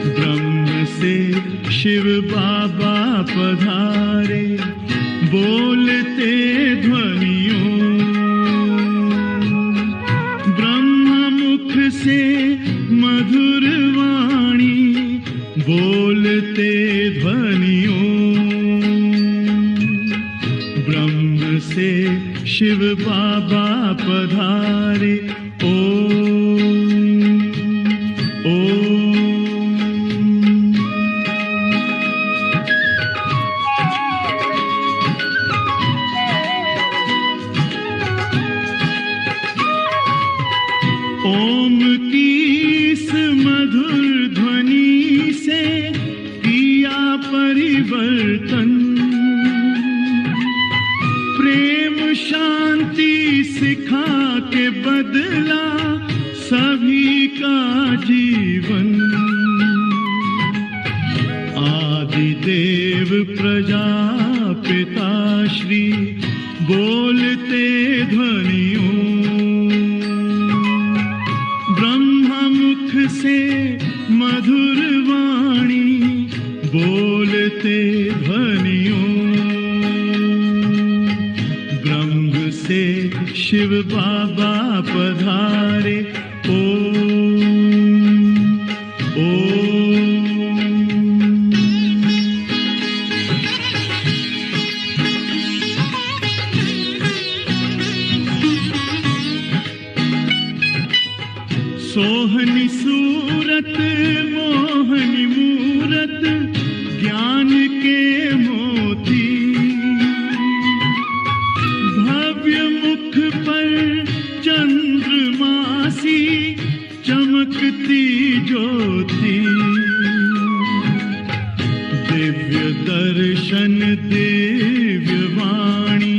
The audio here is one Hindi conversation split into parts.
ब्रह्म से शिव बाबा पधारे, बोलते ध्वनियों। ब्रह्म मुख से मधुर वाणी, बोलते ध्वनियों। ब्रह्म से शिव बाबा पधारे, ओम की इस मधुर ध्वनि से किया परिवर्तन। प्रेम शांति सिखा के बदला सभी का जीवन। आदिदेव प्रजापिता श्री बोलते ध्वनियों। मुख से मधुर वाणी, बोलते ध्वनियों। ब्रह्म से शिव बाबा पधारे, सोहनी सूरत मोहनी मूरत, ज्ञान के मोती। भव्य मुख पर चंद्रमासी, चमकती ज्योति। दिव्य दर्शन दिव्य वाणी,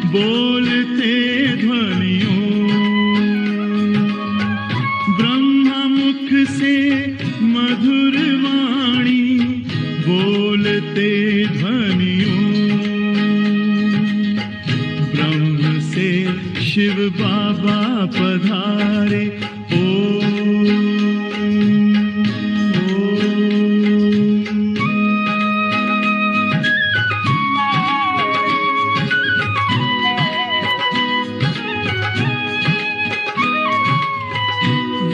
बोलते ध्वनियों। से मधुर वाणी, बोलते ध्वनियों। ब्रह्म से शिव बाबा पधारे,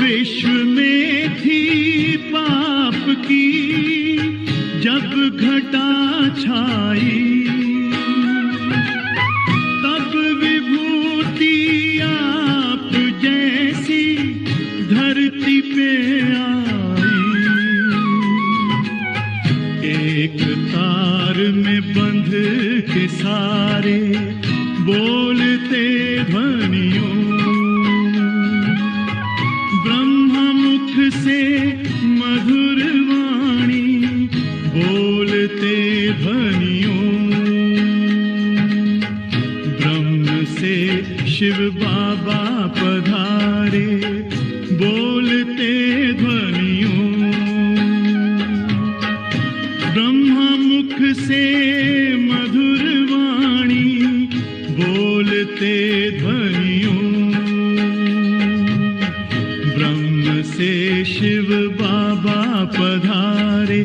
विश्व में थी पाप की जब घटा छाई, तब विभूति आप जैसी धरती पे आई। एक तार में बंध के सारे, बोलते ध्वनियों। से मधुर वाणी, बोलते ध्वनियों। ब्रह्म से शिव बाबा पधारे, बोलते ध्वनियों। ब्रह्म मुख से मधुर वाणी, बोलते ध्वनियों। से शिव बाबा पधारे,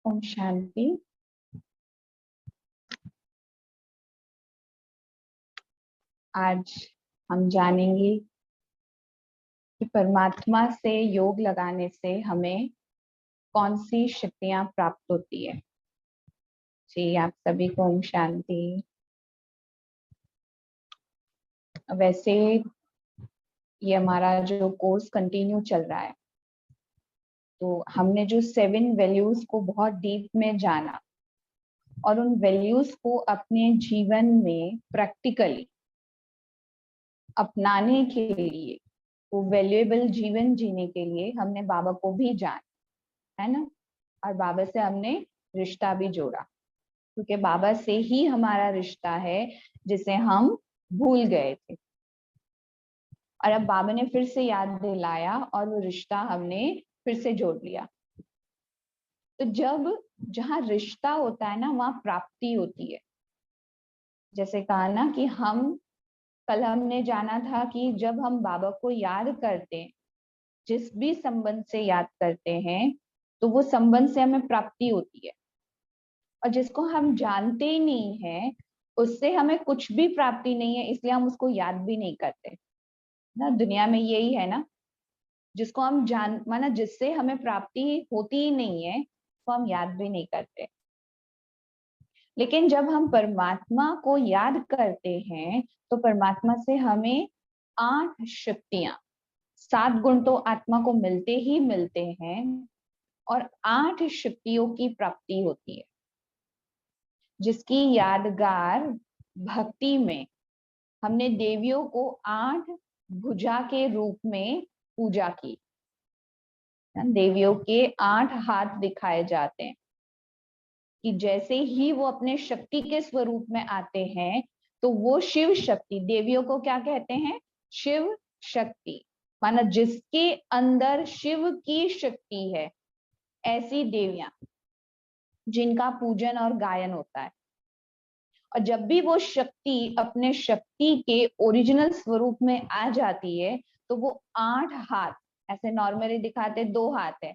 ओम शांति। आज हम जानेंगे कि परमात्मा से योग लगाने से हमें कौन सी शक्तियां प्राप्त होती है। जी, आप सभी को ओम शांति। वैसे ये हमारा जो कोर्स कंटिन्यू चल रहा है, तो हमने जो 7 वैल्यूज को बहुत डीप में जाना और उन वैल्यूज को अपने जीवन में प्रैक्टिकली अपनाने के लिए वो वैल्यूएबल जीवन जीने के लिए हमने बाबा को भी जाना, है ना, और बाबा से हमने रिश्ता भी जोड़ा, क्योंकि बाबा से ही हमारा रिश्ता है जिसे हम भूल गए थे, और अब बाबा ने फिर से याद दिलाया और वो रिश्ता हमने फिर से जोड़ लिया। तो जब जहाँ रिश्ता होता है ना, वहां प्राप्ति होती है। जैसे कहा ना कि कल हमने जाना था कि जब हम बाबा को याद करते हैं, जिस भी संबंध से याद करते हैं, तो वो संबंध से हमें प्राप्ति होती है। और जिसको हम जानते ही नहीं है, उससे हमें कुछ भी प्राप्ति नहीं है, इसलिए हम उसको याद भी नहीं करते ना। दुनिया में यही है ना, जिसको हम माना जिससे हमें प्राप्ति होती ही नहीं है, तो हम याद भी नहीं करते। लेकिन जब हम परमात्मा को याद करते हैं, तो परमात्मा से हमें 8 शक्तियां, 7 गुण तो आत्मा को मिलते ही मिलते हैं, और 8 शक्तियों की प्राप्ति होती है, जिसकी यादगार भक्ति में हमने देवियों को 8 भुजा के रूप में पूजा की। देवियों के 8 हाथ दिखाए जाते हैं कि जैसे ही वो अपने शक्ति के स्वरूप में आते हैं, तो वो शिव शक्ति, देवियों को क्या कहते हैं? शिव शक्ति, माना जिसके अंदर शिव की शक्ति है, ऐसी देवियां जिनका पूजन और गायन होता है। और जब भी वो शक्ति अपने शक्ति के ओरिजिनल स्वरूप में आ जाती है, तो वो 8 हाथ, ऐसे नॉर्मली दिखाते 2 हाथ है,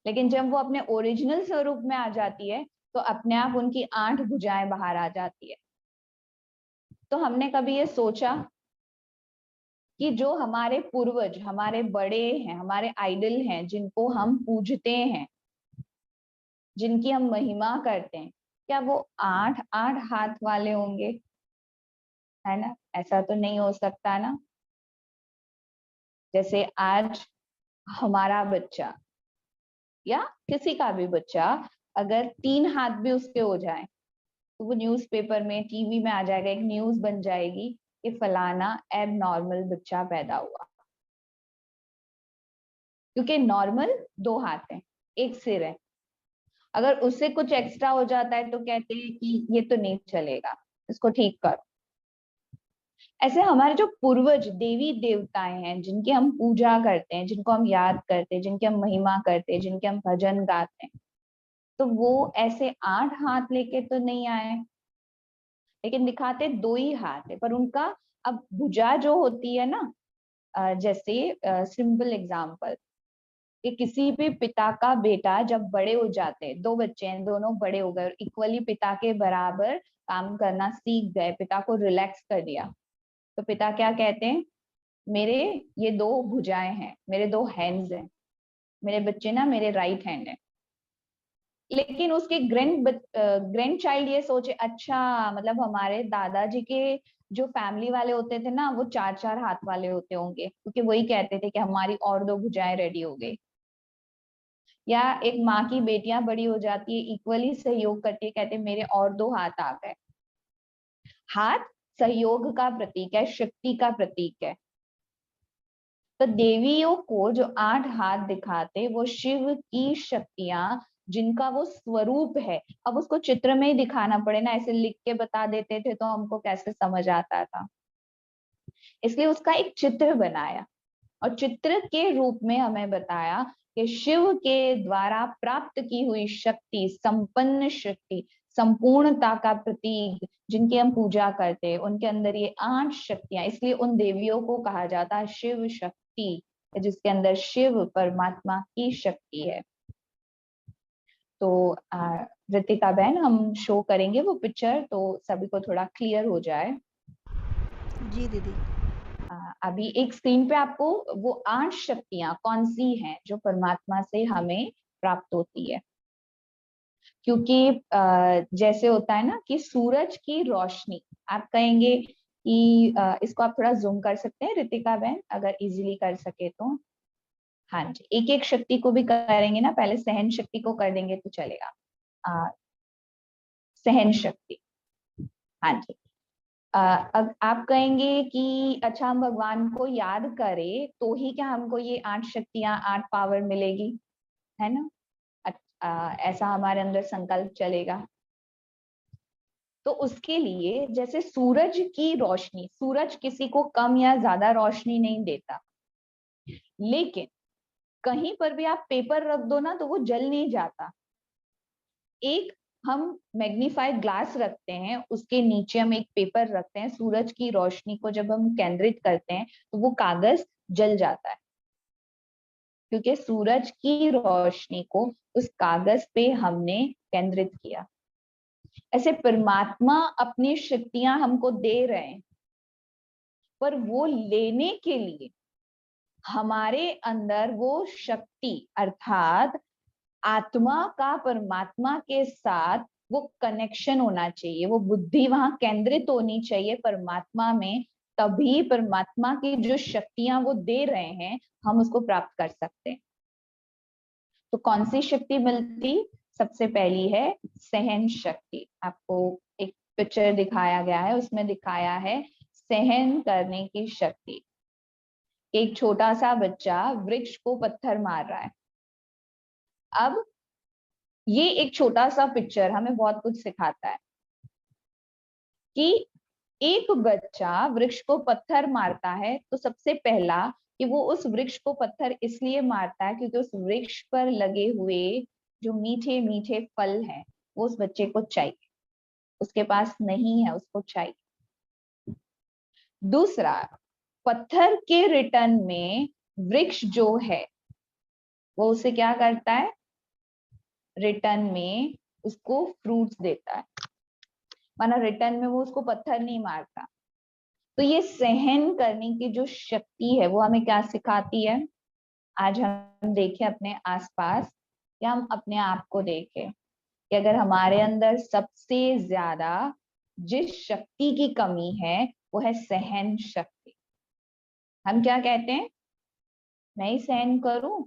लेकिन जब वो अपने ओरिजिनल स्वरूप में आ जाती है, तो अपने आप उनकी 8 भुजाएं बाहर आ जाती है। तो हमने कभी ये सोचा कि जो हमारे पूर्वज, हमारे बड़े हैं, हमारे आइडल हैं, जिनको हम पूजते हैं, जिनकी हम महिमा करते हैं, क्या वो 8 हाथ वाले होंगे? है ना, ऐसा तो नहीं हो सकता ना। जैसे आज हमारा बच्चा या किसी का भी बच्चा, अगर 3 हाथ भी उसके हो जाए, तो वो न्यूज़पेपर में, टीवी में आ जाएगा, एक न्यूज बन जाएगी कि फलाना एब नॉर्मल बच्चा पैदा हुआ। क्योंकि नॉर्मल 2 हाथ है, 1 सिर है। अगर उससे कुछ एक्स्ट्रा हो जाता है तो कहते हैं कि ये तो नहीं चलेगा, इसको ठीक करो। ऐसे हमारे जो पूर्वज देवी देवताएं हैं, जिनकी हम पूजा करते हैं, जिनको हम याद करते हैं, जिनकी हम महिमा करते हैं, जिनके हम भजन गाते हैं, तो वो ऐसे 8 हाथ लेके तो नहीं आए, लेकिन दिखाते 2 ही हाथ है। पर उनका अब भुजा जो होती है ना, जैसे सिंपल एग्जाम्पल कि किसी भी पिता का बेटा जब बड़े हो जाते हैं, 2 बच्चे हैं, दोनों बड़े हो गए और इक्वली पिता के बराबर काम करना सीख गए, पिता को रिलैक्स कर दिया, तो पिता क्या कहते हैं? मेरे ये 2 भुजाएं हैं, मेरे 2 हैंड्स हैं, मेरे बच्चे ना मेरे राइट हैंड है। लेकिन उसके ग्रैंड चाइल्ड ये सोचे, अच्छा मतलब हमारे दादाजी के जो फैमिली वाले होते थे ना, वो 4 हाथ वाले होते होंगे, क्योंकि वही कहते थे कि हमारी और 2 भुजाएं रेडी हो गई। या एक माँ की बेटियां बड़ी हो जाती है, इक्वली सहयोग करती है, कहते मेरे और 2 हाथ आ गए। हाथ सहयोग का प्रतीक है, शक्ति का प्रतीक है। तो देवियों को जो 8 हाथ दिखाते, वो शिव की शक्तियां, जिनका वो स्वरूप है। अब उसको चित्र में ही दिखाना पड़े ना, ऐसे लिख के बता देते थे तो हमको कैसे समझ आता था, इसलिए उसका एक चित्र बनाया और चित्र के रूप में हमें बताया कि शिव के द्वारा प्राप्त की हुई शक्ति, संपन्न शक्ति, संपूर्णता का प्रतीक, जिनकी हम पूजा करते हैं, उनके अंदर ये 8 शक्तियां, इसलिए उन देवियों को कहा जाता है शिव शक्ति, जिसके अंदर शिव परमात्मा की शक्ति है। तो रितिका बहन, हम शो करेंगे वो पिक्चर, तो सभी को थोड़ा क्लियर हो जाए। जी दीदी। अभी एक स्क्रीन पे आपको वो 8 शक्तियां कौन सी हैं जो परमात्मा से हमें प्राप्त होती है। क्योंकि जैसे होता है ना कि सूरज की रोशनी, आप कहेंगे कि इसको आप थोड़ा जूम कर सकते हैं रितिका बहन, अगर इजीली कर सके तो। हाँ जी, एक एक शक्ति को भी करेंगे ना, पहले सहन शक्ति को कर देंगे तो चलेगा। सहन शक्ति, हाँ जी। अब आप कहेंगे कि अच्छा हम भगवान को याद करें तो ही क्या हमको ये 8 शक्तियां 8 पावर मिलेगी, है ना? ऐसा हमारे अंदर संकल्प चलेगा। तो उसके लिए जैसे सूरज की रोशनी, सूरज किसी को कम या ज्यादा रोशनी नहीं देता, लेकिन कहीं पर भी आप पेपर रख दो ना तो वो जल नहीं जाता। एक हम मैग्नीफाइड ग्लास रखते हैं, उसके नीचे हम एक पेपर रखते हैं, सूरज की रोशनी को जब हम केंद्रित करते हैं तो वो कागज जल जाता है, क्योंकि सूरज की रोशनी को उस कागज पे हमने केंद्रित किया। ऐसे परमात्मा अपनी शक्तियां हमको दे रहे हैं, पर वो लेने के लिए हमारे अंदर वो शक्ति अर्थात आत्मा का परमात्मा के साथ वो कनेक्शन होना चाहिए, वो बुद्धि वहां केंद्रित होनी चाहिए परमात्मा में, तभी परमात्मा की जो शक्तियां वो दे रहे हैं हम उसको प्राप्त कर सकते हैं। तो कौन सी शक्ति मिलती? सबसे पहली है सहन शक्ति। आपको एक पिक्चर दिखाया गया है, उसमें दिखाया है सहन करने की शक्ति। एक छोटा सा बच्चा वृक्ष को पत्थर मार रहा है। अब ये एक छोटा सा पिक्चर हमें बहुत कुछ सिखाता है कि एक बच्चा वृक्ष को पत्थर मारता है तो सबसे पहला कि वो उस वृक्ष को पत्थर इसलिए मारता है क्योंकि उस वृक्ष पर लगे हुए जो मीठे मीठे फल हैं वो उस बच्चे को चाहिए, उसके पास नहीं है, उसको चाहिए। दूसरा, पत्थर के रिटर्न में वृक्ष जो है वो उसे क्या करता है? रिटर्न में उसको फ्रूट्स देता है, माना रिटर्न में वो उसको पत्थर नहीं मारता। तो ये सहन करने की जो शक्ति है वो हमें क्या सिखाती है? आज हम देखें अपने आसपास या हम अपने आप को देखें कि अगर हमारे अंदर सबसे ज्यादा जिस शक्ति की कमी है वो है सहन शक्ति। हम क्या कहते हैं? मैं ही सहन करूं,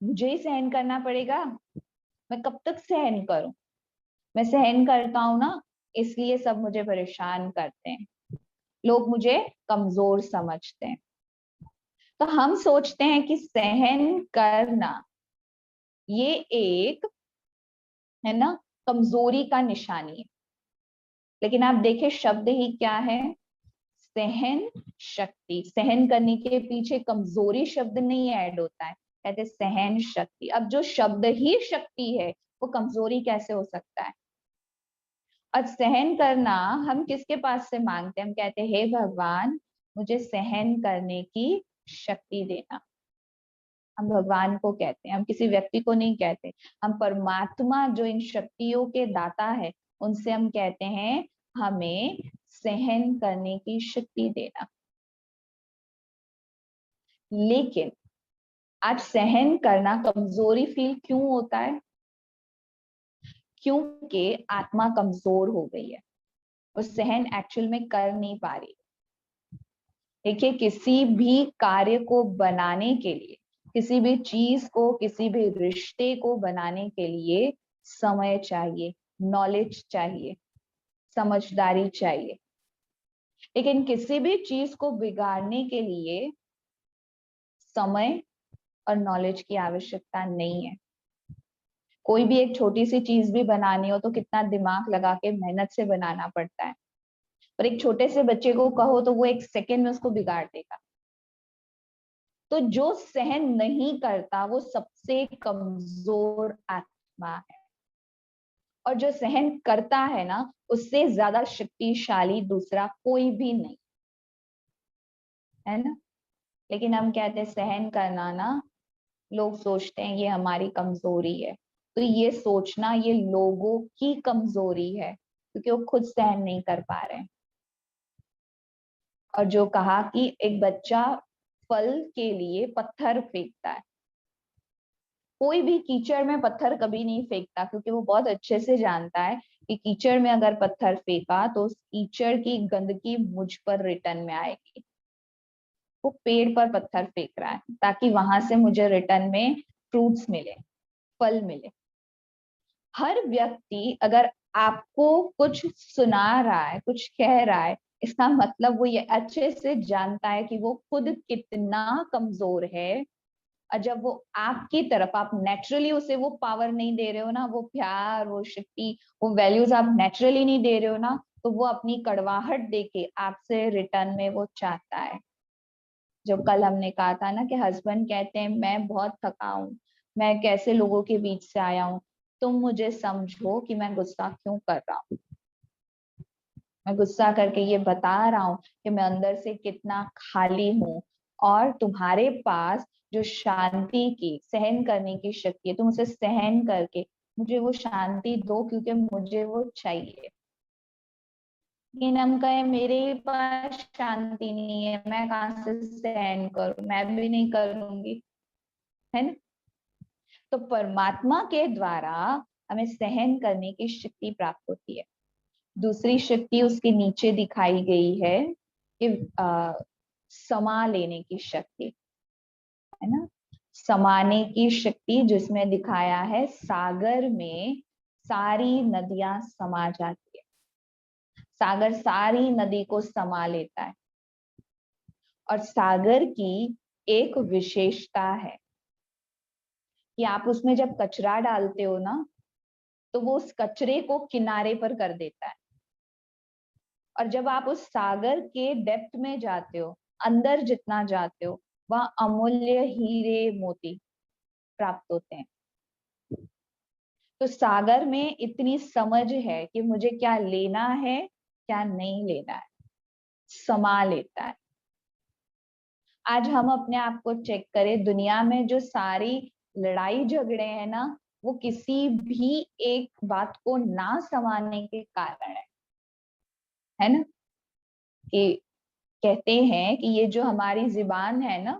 मुझे ही सहन करना पड़ेगा, मैं कब तक सहन करूं? मैं सहन करता हूं ना, इसलिए सब मुझे परेशान करते हैं, लोग मुझे कमजोर समझते हैं। तो हम सोचते हैं कि सहन करना ये एक, है ना, कमजोरी का निशानी है। लेकिन आप देखें शब्द ही क्या है? सहन शक्ति। सहन करने के पीछे कमजोरी शब्द नहीं ऐड होता है, कहते सहन शक्ति। अब जो शब्द ही शक्ति है वो कमजोरी कैसे हो सकता है? और सहन करना हम किसके पास से मांगते हैं? हम कहते हैं हे भगवान मुझे सहन करने की शक्ति देना। हम भगवान को कहते हैं, हम किसी व्यक्ति को नहीं कहते। हम परमात्मा जो इन शक्तियों के दाता है उनसे हम कहते हैं हमें सहन करने की शक्ति देना। लेकिन आज सहन करना कमजोरी फील क्यों होता है? क्योंकि आत्मा कमजोर हो गई है, वो सहन एक्चुअल में कर नहीं पा रही। देखिए किसी भी कार्य को बनाने के लिए, किसी भी चीज को, किसी भी रिश्ते को बनाने के लिए समय चाहिए, नॉलेज चाहिए, समझदारी चाहिए। लेकिन किसी भी चीज को बिगाड़ने के लिए समय और नॉलेज की आवश्यकता नहीं है। कोई भी एक छोटी सी चीज भी बनानी हो तो कितना दिमाग लगा के मेहनत से बनाना पड़ता है, और एक छोटे से बच्चे को कहो तो वो एक सेकेंड में उसको बिगाड़ देगा। तो जो सहन नहीं करता वो सबसे कमजोर आत्मा है, और जो सहन करता है ना उससे ज्यादा शक्तिशाली दूसरा कोई भी नहीं, है ना? लेकिन हम कहते हैं सहन करना ना, लोग सोचते हैं ये हमारी कमजोरी है। तो ये सोचना ये लोगों की कमजोरी है, क्योंकि वो खुद सहन नहीं कर पा रहे हैं। और जो कहा कि एक बच्चा फल के लिए पत्थर फेंकता है, कोई भी कीचड़ में पत्थर कभी नहीं फेंकता, क्योंकि वो बहुत अच्छे से जानता है कि कीचड़ में अगर पत्थर फेंका तो उस कीचड़ की गंदगी मुझ पर रिटर्न में आएगी। वो पेड़ पर पत्थर फेंक रहा है ताकि वहां से मुझे रिटर्न में फ्रूट्स मिले, फल मिले। हर व्यक्ति अगर आपको कुछ सुना रहा है, कुछ कह रहा है, इसका मतलब वो ये अच्छे से जानता है कि वो खुद कितना कमजोर है। और जब वो आपकी तरफ, आप नेचुरली उसे वो पावर नहीं दे रहे हो ना, वो प्यार, वो शक्ति, वो वैल्यूज आप नेचुरली नहीं दे रहे हो ना, तो वो अपनी कड़वाहट देके आपसे रिटर्न में वो चाहता है। जो कल हमने कहा था ना कि हस्बैंड कहते हैं मैं बहुत थका हूं, मैं कैसे लोगों के बीच से आया हूं, तुम मुझे समझो कि मैं गुस्सा क्यों कर रहा हूँ। मैं गुस्सा करके ये बता रहा हूँ कि मैं अंदर से कितना खाली हूँ, और तुम्हारे पास जो शांति की, सहन करने की शक्ति है, तुम उसे सहन करके मुझे वो शांति दो, क्योंकि मुझे वो चाहिए। लेकिन हम कहें मेरे पास शांति नहीं है, मैं कहाँ से सहन करूं, मैं भी नहीं करूंगी, है ना। तो परमात्मा के द्वारा हमें सहन करने की शक्ति प्राप्त होती है। दूसरी शक्ति उसके नीचे दिखाई गई है कि समा लेने की शक्ति, है ना। समाने की शक्ति, जिसमें दिखाया है सागर में सारी नदियां समा जाती है। सागर सारी नदी को समा लेता है। और सागर की एक विशेषता है कि आप उसमें जब कचरा डालते हो ना, तो वो उस कचरे को किनारे पर कर देता है। और जब आप उस सागर के डेप्थ में जाते हो, अंदर जितना जाते हो, वहां अमूल्य हीरे मोती प्राप्त होते हैं। तो सागर में इतनी समझ है कि मुझे क्या लेना है, क्या नहीं लेना है, समा लेता है। आज हम अपने आप को चेक करें, दुनिया में जो सारी लड़ाई झगड़े हैं ना, वो किसी भी एक बात को ना समाने के कारण है ना। कि कहते हैं कि ये जो हमारी जुबान है ना,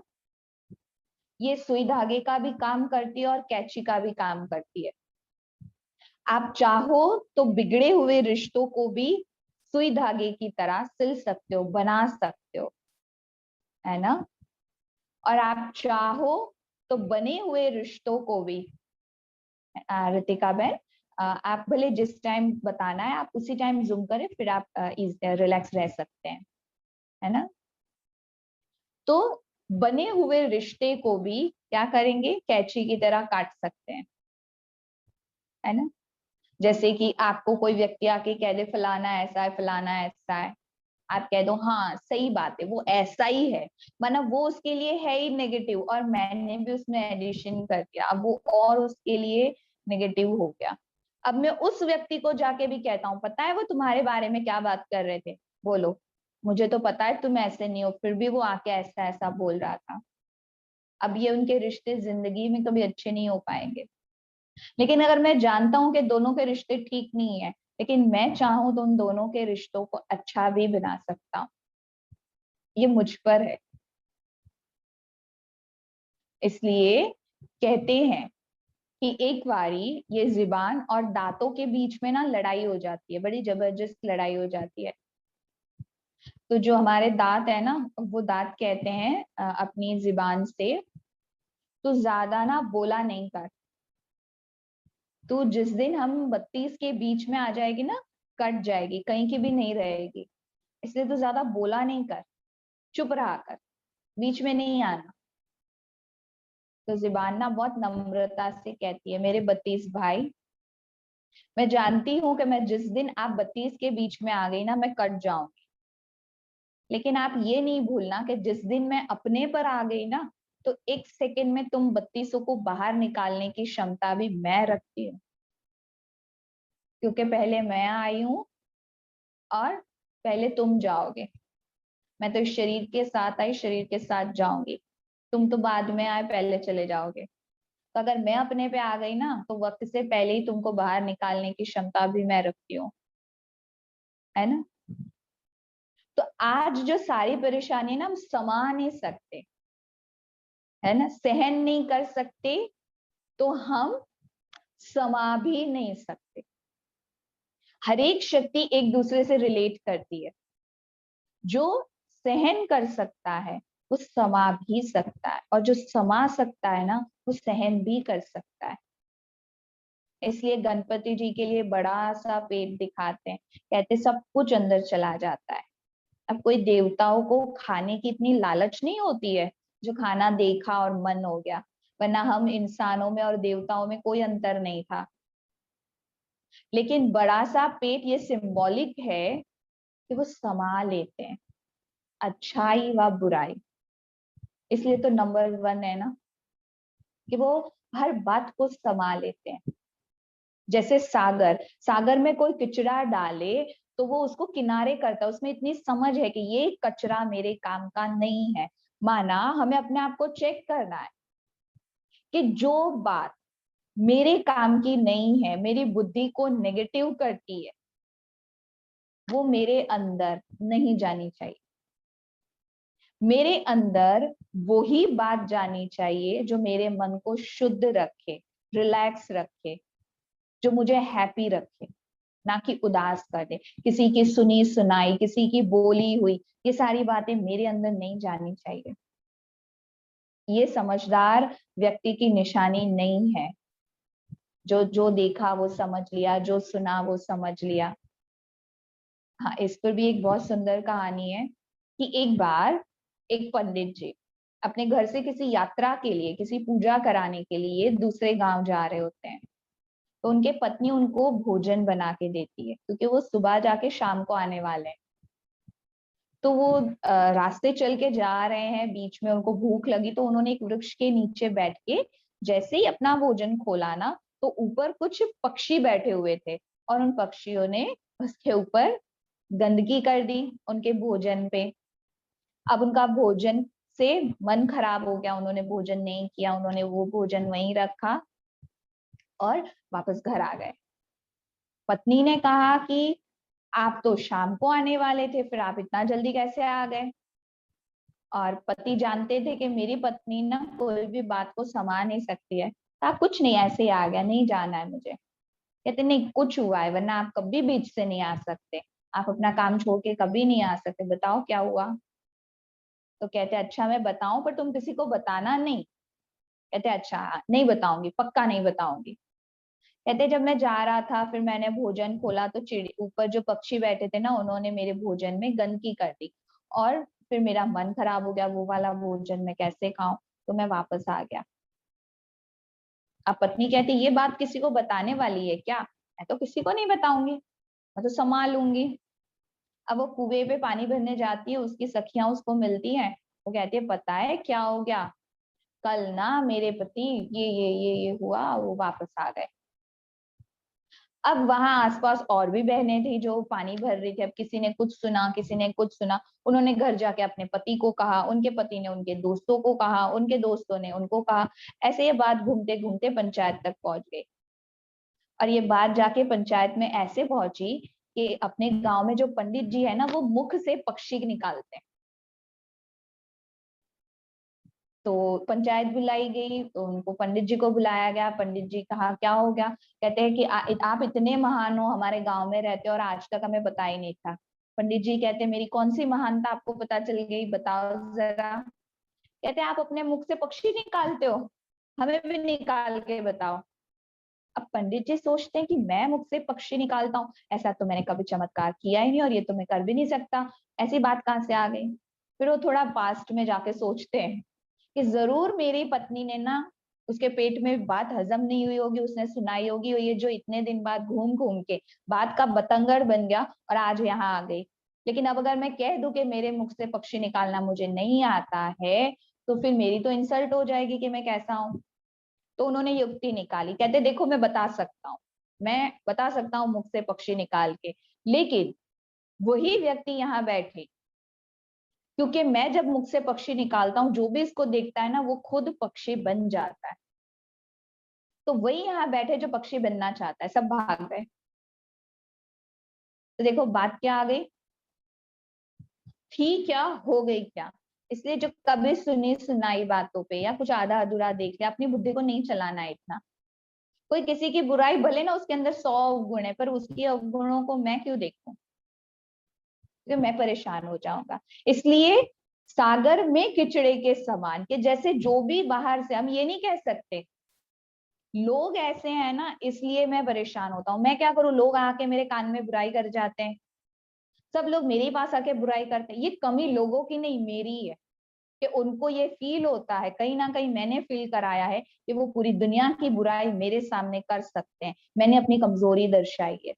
ये सुई धागे का भी काम करती है और कैंची का भी काम करती है। आप चाहो तो बिगड़े हुए रिश्तों को भी सुई धागे की तरह सिल सकते हो, बना सकते हो, है ना। और आप चाहो तो बने हुए रिश्तों को भी, रितिका बहन, आप भले जिस टाइम बताना है आप उसी टाइम जूम करें, फिर आप रिलैक्स रह सकते हैं, है ना। तो बने हुए रिश्ते को भी क्या करेंगे, कैंची की तरह काट सकते हैं, है ना। जैसे कि आपको कोई व्यक्ति आके कह दे फलाना ऐसा है, फलाना ऐसा है, आप कह दो हाँ सही बात है, वो ऐसा ही है, मतलब वो उसके लिए है ही नेगेटिव, और मैंने भी उसमें एडिशन कर दिया, अब वो और उसके लिए नेगेटिव हो गया। अब मैं उस व्यक्ति को जाके भी कहता हूँ, पता है वो तुम्हारे बारे में क्या बात कर रहे थे, बोलो, मुझे तो पता है तुम ऐसे नहीं हो, फिर भी वो आके ऐसा ऐसा बोल रहा था। अब ये उनके रिश्ते जिंदगी में कभी अच्छे नहीं हो पाएंगे। लेकिन अगर मैं जानता हूं कि दोनों के रिश्ते ठीक नहीं है, लेकिन मैं चाहूं तो उन दोनों के रिश्तों को अच्छा भी बना सकता हूँ, ये मुझ पर है। इसलिए कहते हैं कि एक बारी ये जुबान और दांतों के बीच में ना लड़ाई हो जाती है, बड़ी जबरदस्त लड़ाई हो जाती है। तो जो हमारे दांत है ना, वो दांत कहते हैं अपनी जुबान से, तो ज्यादा ना बोला नहीं कर। तो जिस दिन हम 32 के बीच में आ जाएगी ना, कट जाएगी, कहीं की भी नहीं रहेगी। इसलिए तो ज्यादा बोला नहीं कर, चुप रहा कर, बीच में नहीं आना। तो जुबान ना बहुत नम्रता से कहती है, मेरे 32 भाई, मैं जानती हूँ कि मैं जिस दिन आप 32 के बीच में आ गई ना, मैं कट जाऊंगी। लेकिन आप ये नहीं भूलना कि जिस दिन मैं अपने पर आ गई ना, तो एक सेकंड में तुम 32 को बाहर निकालने की क्षमता भी मैं रखती हूँ। क्योंकि पहले मैं आई हूँ और पहले तुम जाओगे। मैं तो इस शरीर के साथ आई, शरीर के साथ जाऊंगी। तुम तो बाद में आए, पहले चले जाओगे। तो अगर मैं अपने पे आ गई ना, तो वक्त से पहले ही तुमको बाहर निकालने की क्षमता भी मैं रखती हूँ, है ना। तो आज जो सारी परेशानी ना, हम समा नहीं सकते, है ना, सहन नहीं कर सकते, तो हम समा भी नहीं सकते। हर एक शक्ति एक दूसरे से रिलेट करती है। जो सहन कर सकता है वो समा भी सकता है, और जो समा सकता है ना, वो सहन भी कर सकता है। इसलिए गणपति जी के लिए बड़ा सा पेट दिखाते हैं, कहते सब कुछ अंदर चला जाता है। अब कोई देवताओं को खाने की इतनी लालच नहीं होती है जो खाना देखा और मन हो गया, वरना हम इंसानों में और देवताओं में कोई अंतर नहीं था। लेकिन बड़ा सा पेट ये सिंबॉलिक है कि वो समा लेते हैं अच्छाई व बुराई। इसलिए तो नंबर 1 है ना, कि वो हर बात को समा लेते हैं। जैसे सागर, सागर में कोई कचरा डाले तो वो उसको किनारे करता है, उसमें इतनी समझ है कि ये कचरा मेरे काम का नहीं है। माना हमें अपने आप को चेक करना है कि जो बात मेरे काम की नहीं है, मेरी बुद्धि को नेगेटिव करती है, वो मेरे अंदर नहीं जानी चाहिए। मेरे अंदर वही बात जानी चाहिए जो मेरे मन को शुद्ध रखे, रिलैक्स रखे, जो मुझे हैप्पी रखे, ना कि उदास कर दे। किसी की सुनी सुनाई, किसी की बोली हुई, ये सारी बातें मेरे अंदर नहीं जानी चाहिए। ये समझदार व्यक्ति की निशानी नहीं है, जो देखा वो समझ लिया, जो सुना वो समझ लिया। हाँ, इस पर भी एक बहुत सुंदर कहानी है कि एक बार एक पंडित जी अपने घर से किसी यात्रा के लिए, किसी पूजा कराने के लिए दूसरे गांव जा रहे होते हैं। तो उनके पत्नी उनको भोजन बना के देती है, क्योंकि वो सुबह जाके शाम को आने वाले हैं। तो वो रास्ते चल के जा रहे हैं, बीच में उनको भूख लगी तो उन्होंने एक वृक्ष के नीचे बैठ के जैसे ही अपना भोजन खोला ना, तो ऊपर कुछ पक्षी बैठे हुए थे और उन पक्षियों ने उसके ऊपर गंदगी कर दी उनके भोजन पे। अब उनका भोजन से मन खराब हो गया, उन्होंने भोजन नहीं किया, उन्होंने वो भोजन वहीं रखा और वापस घर आ गए। पत्नी ने कहा कि आप तो शाम को आने वाले थे, फिर आप इतना जल्दी कैसे आ गए? और पति जानते थे कि मेरी पत्नी ना कोई भी बात को समा नहीं सकती है। कहा कुछ नहीं, ऐसे ही आ गया, नहीं जाना है मुझे। कहते नहीं, कुछ हुआ है, वरना आप कभी बीच से नहीं आ सकते, आप अपना काम छोड़ के कभी नहीं आ सकते, बताओ क्या हुआ? तो कहते अच्छा मैं बताऊं, पर तुम किसी को बताना नहीं। कहते अच्छा नहीं बताऊंगी, पक्का नहीं बताऊंगी। कहते जब मैं जा रहा था, फिर मैंने भोजन खोला तो चिड़ी ऊपर जो पक्षी बैठे थे ना, उन्होंने मेरे भोजन में गंदगी कर दी और फिर मेरा मन खराब हो गया, वो वाला भोजन मैं कैसे खाऊं, तो मैं वापस आ गया। अब पत्नी कहती ये बात किसी को बताने वाली है क्या? मैं तो किसी को नहीं बताऊंगी, मैं तो संभाल लूंगी। अब वो कुएं पे पानी भरने जाती है, उसकी सखियां उसको मिलती हैं। वो कहती है पता है क्या हो गया, कल ना मेरे पति ये हुआ, वो वापस आ गए। अब वहां आसपास और भी बहनें थी जो पानी भर रही थी। अब किसी ने कुछ सुना, किसी ने कुछ सुना, उन्होंने घर जाके अपने पति को कहा, उनके पति ने उनके दोस्तों को कहा, उनके दोस्तों ने उनको कहा। ऐसे ये बात घूमते घूमते पंचायत तक पहुंच गई। और ये बात जाके पंचायत में ऐसे पहुंची कि अपने गांव में जो पंडित जी है ना, वो मुख से पक्षी निकालते हैं। तो पंचायत बुलाई गई, तो उनको पंडित जी को बुलाया गया। पंडित जी कहा क्या हो गया? कहते हैं कि आप इतने महान हो, हमारे गांव में रहते हो और आज तक हमें पता ही नहीं था। पंडित जी कहते हैं मेरी कौन सी महानता आपको पता चल गई, बताओ जरा। कहते हैं आप अपने मुख से पक्षी निकालते हो, हमें भी निकाल के बताओ। अब पंडित जी सोचते हैं कि मैं मुख से पक्षी निकालता हूँ, ऐसा तो मैंने कभी चमत्कार किया ही नहीं और ये तो मैं कर भी नहीं सकता, ऐसी बात कहाँ से आ गई? फिर वो थोड़ा पास्ट में जाके सोचते हैं कि जरूर मेरी पत्नी ने ना, उसके पेट में बात हजम नहीं हुई होगी, उसने सुनाई होगी, और ये जो इतने दिन बाद घूम घूम के बात का बतंगड़ बन गया और आज यहाँ आ गई। लेकिन अब अगर मैं कह दूं कि मेरे मुख से पक्षी निकालना मुझे नहीं आता है, तो फिर मेरी तो इंसल्ट हो जाएगी कि मैं कैसा हूं। तो उन्होंने युक्ति निकाली, कहते देखो मैं बता सकता हूँ, मैं बता सकता हूँ मुख से पक्षी निकाल के, लेकिन वही व्यक्ति यहाँ बैठे, क्योंकि मैं जब मुख से पक्षी निकालता हूँ, जो भी इसको देखता है ना वो खुद पक्षी बन जाता है। तो वही यहाँ बैठे जो पक्षी बनना चाहता है, सब भाग गए। तो देखो बात क्या आ गई, थी क्या हो गई क्या। इसलिए जो कभी सुनी सुनाई बातों पे या कुछ आधा अधूरा देख लिया, अपनी बुद्धि को नहीं चलाना है इतना। कोई किसी की बुराई, भले ना उसके अंदर 100 गुण है, पर उसकी अवगुणों को मैं क्यों देखूं, क्योंकि मैं परेशान हो जाऊंगा। इसलिए सागर में किचड़े के समान, कि जैसे जो भी बाहर से, हम ये नहीं कह सकते लोग ऐसे हैं ना, इसलिए मैं परेशान होता हूँ। मैं क्या करूँ, लोग आके मेरे कान में बुराई कर जाते हैं, सब लोग मेरे पास आके बुराई करते हैं। ये कमी लोगों की नहीं, मेरी है, कि उनको ये फील होता है, कहीं ना कहीं मैंने फील कराया है कि वो पूरी दुनिया की बुराई मेरे सामने कर सकते हैं। मैंने अपनी कमजोरी दर्शाई है।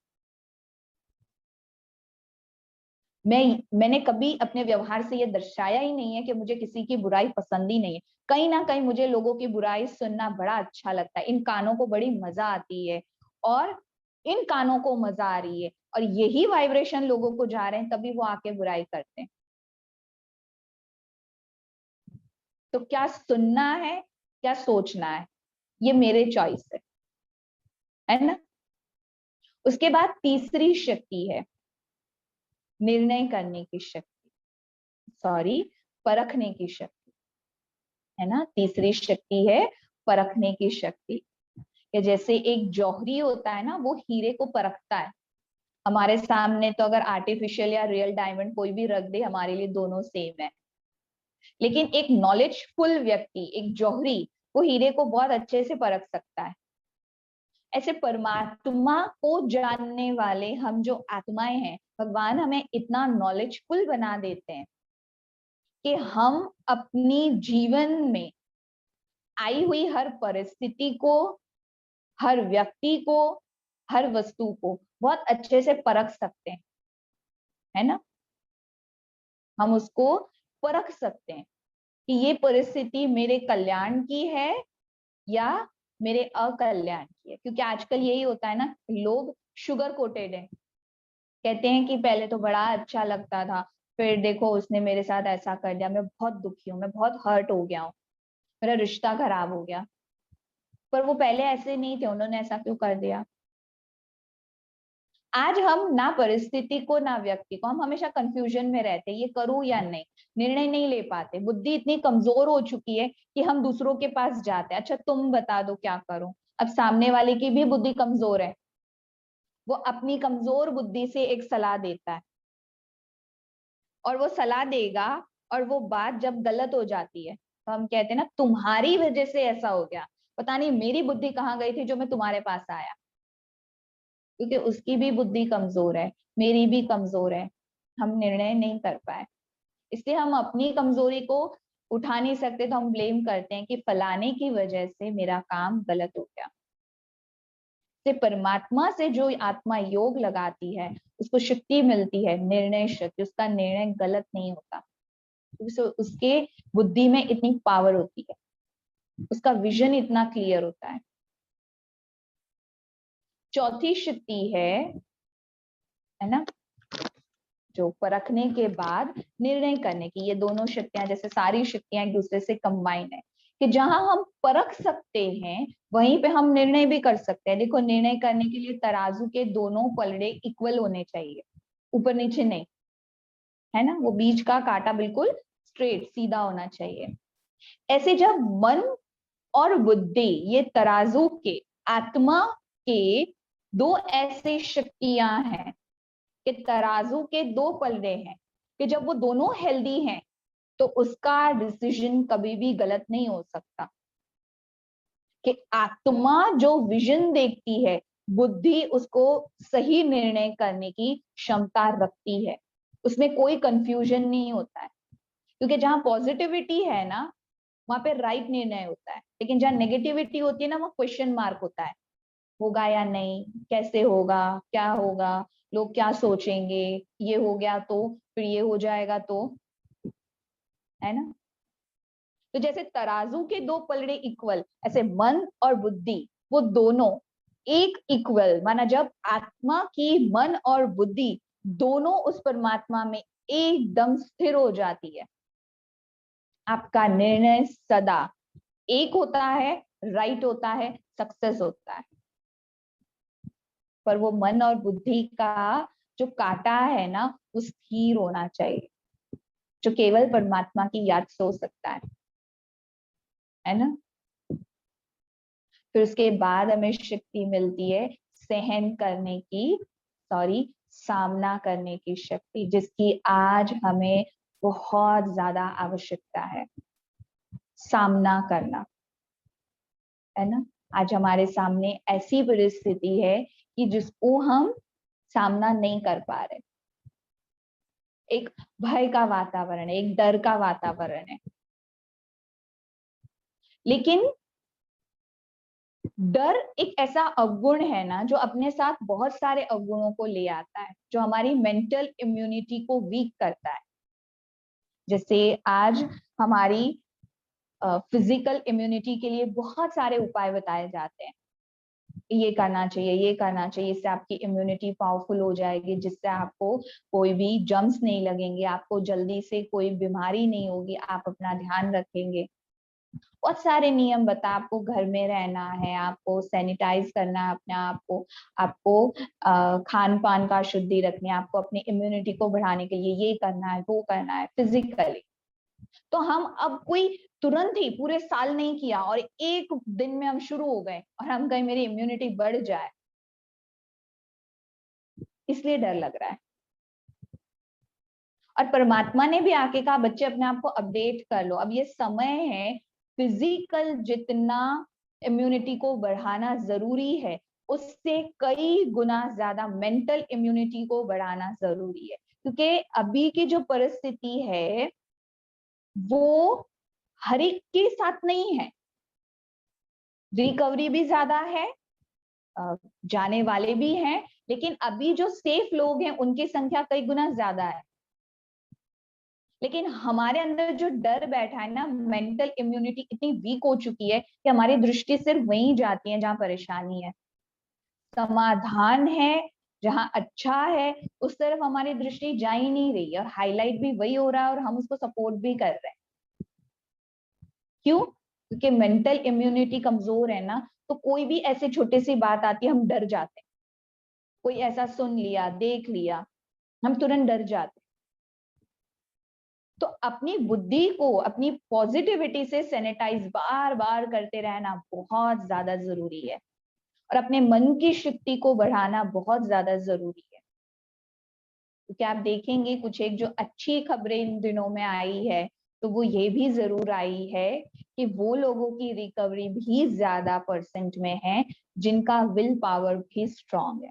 मैंने कभी अपने व्यवहार से ये दर्शाया ही नहीं है कि मुझे किसी की बुराई पसंद ही नहीं है। कहीं ना कहीं मुझे लोगों की बुराई सुनना बड़ा अच्छा लगता है, इन कानों को बड़ी मजा आती है, और इन कानों को मजा आ रही है, और यही वाइब्रेशन लोगों को जा रहे हैं, तभी वो आके बुराई करते हैं। तो क्या सुनना है, क्या सोचना है, ये मेरे चॉइस है ना। उसके बाद तीसरी शक्ति है निर्णय करने की शक्ति, सॉरी, परखने की शक्ति, है ना। तीसरी शक्ति है परखने की शक्ति, कि जैसे एक जौहरी होता है ना, वो हीरे को परखता है। हमारे सामने तो अगर आर्टिफिशियल या रियल डायमंड कोई भी रख दे, हमारे लिए दोनों सेम है, लेकिन एक नॉलेजफुल व्यक्ति, एक जौहरी, वो हीरे को बहुत अच्छे से परख सकता है। ऐसे परमात्मा को जानने वाले हम जो आत्माएं हैं, भगवान हमें इतना नॉलेजफुल बना देते हैं कि हम अपनी जीवन में आई हुई हर परिस्थिति को, हर व्यक्ति को, हर वस्तु को बहुत अच्छे से परख सकते हैं, है ना। हम उसको परख सकते हैं कि ये परिस्थिति मेरे कल्याण की है या मेरे अकल्याण की है। क्योंकि आजकल यही होता है ना, लोग शुगर कोटेड है, कहते हैं कि पहले तो बड़ा अच्छा लगता था, फिर देखो उसने मेरे साथ ऐसा कर दिया, मैं बहुत दुखी हूँ, मैं बहुत हर्ट हो गया हूँ, मेरा रिश्ता खराब हो गया। पर वो पहले ऐसे नहीं थे, उन्होंने ऐसा क्यों कर दिया। आज हम ना परिस्थिति को ना व्यक्ति को, हम हमेशा कंफ्यूजन में रहते, ये करूं या नहीं, निर्णय नहीं ले पाते। बुद्धि इतनी कमजोर हो चुकी है कि हम दूसरों के पास जाते हैं, अच्छा तुम बता दो क्या करूं। अब सामने वाले की भी बुद्धि कमजोर है, वो अपनी कमजोर बुद्धि से एक सलाह देता है, और वो सलाह देगा, और वो बात जब गलत हो जाती है तो हम कहते हैं ना, तुम्हारी वजह से ऐसा हो गया, पता नहीं मेरी बुद्धि कहाँ गई थी जो मैं तुम्हारे पास आया। क्योंकि उसकी भी बुद्धि कमजोर है, मेरी भी कमजोर है, हम निर्णय नहीं कर पाए। इसलिए हम अपनी कमजोरी को उठा नहीं सकते, तो हम ब्लेम करते हैं कि फलाने की वजह से मेरा काम गलत हो गया। से परमात्मा से जो आत्मा योग लगाती है, उसको शक्ति मिलती है, निर्णय शक्ति, उसका निर्णय गलत नहीं होता। उसके बुद्धि में इतनी पावर होती है, उसका विजन इतना क्लियर होता है। चौथी शक्ति है ना, जो परखने के बाद निर्णय करने की। ये दोनों शक्तियां, जैसे सारी शक्तियां एक दूसरे से कंबाइन है, कि जहां हम परख सकते हैं वहीं पे हम निर्णय भी कर सकते हैं। देखो, निर्णय करने के लिए तराजू के दोनों पलड़े इक्वल होने चाहिए, ऊपर नीचे नहीं, है ना। वो बीच का कांटा बिल्कुल स्ट्रेट सीधा होना चाहिए। ऐसे जब मन और बुद्धि, ये तराजू के, आत्मा के दो ऐसे शक्तियां हैं, कि तराजू के दो पलड़े हैं, कि जब वो दोनों हेल्दी हैं तो उसका डिसीजन कभी भी गलत नहीं हो सकता। कि आत्मा जो विजन देखती है, बुद्धि उसको सही निर्णय करने की क्षमता रखती है, उसमें कोई कंफ्यूजन नहीं होता है। क्योंकि जहां पॉजिटिविटी है ना, वहां पे राइट निर्णय होता है, लेकिन जहां नेगेटिविटी होती है ना, वहां क्वेश्चन मार्क होता है, होगा या नहीं, कैसे होगा, क्या होगा, लोग क्या सोचेंगे, ये हो गया तो फिर ये हो जाएगा तो, है ना। तो जैसे तराजू के दो पलड़े इक्वल, ऐसे मन और बुद्धि वो दोनों एक इक्वल माना। जब आत्मा की मन और बुद्धि दोनों उस परमात्मा में एकदम स्थिर हो जाती है, आपका निर्णय सदा एक होता है, राइट होता है, सक्सेस होता है। पर वो मन और बुद्धि का जो कांटा है ना, वो स्थिर होना चाहिए, जो केवल परमात्मा की याद सोच सकता है ना। फिर उसके बाद हमें शक्ति मिलती है सहन करने की, सॉरी, सामना करने की शक्ति, जिसकी आज हमें बहुत ज्यादा आवश्यकता है। सामना करना, है ना। आज हमारे सामने ऐसी परिस्थिति है कि जिसको हम सामना नहीं कर पा रहे। एक भय का वातावरण है, एक डर का वातावरण है। लेकिन डर एक ऐसा अवगुण है ना, जो अपने साथ बहुत सारे अवगुणों को ले आता है, जो हमारी मेंटल इम्यूनिटी को वीक करता है। जैसे आज हमारी फिजिकल इम्यूनिटी के लिए बहुत सारे उपाय बताए जाते हैं। ये करना चाहिए, ये करना चाहिए, इससे आपकी इम्यूनिटी पावरफुल हो जाएगी, जिससे आपको कोई भी जर्म्स नहीं लगेंगे, आपको जल्दी से कोई बीमारी नहीं होगी, आप अपना ध्यान रखेंगे। बहुत सारे नियम बता, आपको घर में रहना है, आपको सैनिटाइज करना है अपने आप को, आपको खान पान का शुद्धि रखनी है, आपको अपनी इम्यूनिटी को बढ़ाने के लिए ये करना है, वो करना है फिजिकली। तो हम अब कोई तुरंत ही पूरे साल नहीं किया और एक दिन में हम शुरू हो गए और हम कहीं मेरी इम्यूनिटी बढ़ जाए, इसलिए डर लग रहा है। और परमात्मा ने भी आके कहा बच्चे अपने आप को अपडेट कर लो, अब ये समय है, फिजिकल जितना इम्यूनिटी को बढ़ाना जरूरी है, उससे कई गुना ज्यादा मेंटल इम्यूनिटी को बढ़ाना जरूरी है। क्योंकि अभी की जो परिस्थिति है वो हर एक के साथ नहीं है। रिकवरी भी ज्यादा है, जाने वाले भी हैं, लेकिन अभी जो सेफ लोग हैं उनकी संख्या कई गुना ज्यादा है। लेकिन हमारे अंदर जो डर बैठा है ना, मेंटल इम्यूनिटी इतनी वीक हो चुकी है कि हमारी दृष्टि सिर्फ वहीं जाती है जहां परेशानी है। समाधान है जहां अच्छा है, उस तरफ हमारी दृष्टि जा ही नहीं रही है, और हाईलाइट भी वही हो रहा है और हम उसको सपोर्ट भी कर रहे हैं। क्यों? क्योंकि मेंटल इम्यूनिटी कमजोर है ना, तो कोई भी ऐसे छोटी सी बात आती है हम डर जाते हैं। कोई ऐसा सुन लिया, देख लिया, हम तुरंत डर जाते हैं। तो अपनी बुद्धि को, अपनी पॉजिटिविटी से सैनिटाइज बार बार करते रहना बहुत ज्यादा जरूरी है, और अपने मन की शक्ति को बढ़ाना बहुत ज्यादा जरूरी है। क्योंकि आप देखेंगे कुछ एक जो अच्छी खबरें इन दिनों में आई है, तो वो ये भी जरूर आई है कि वो लोगों की रिकवरी भी ज्यादा परसेंट में है जिनका विल पावर भी स्ट्रांग है,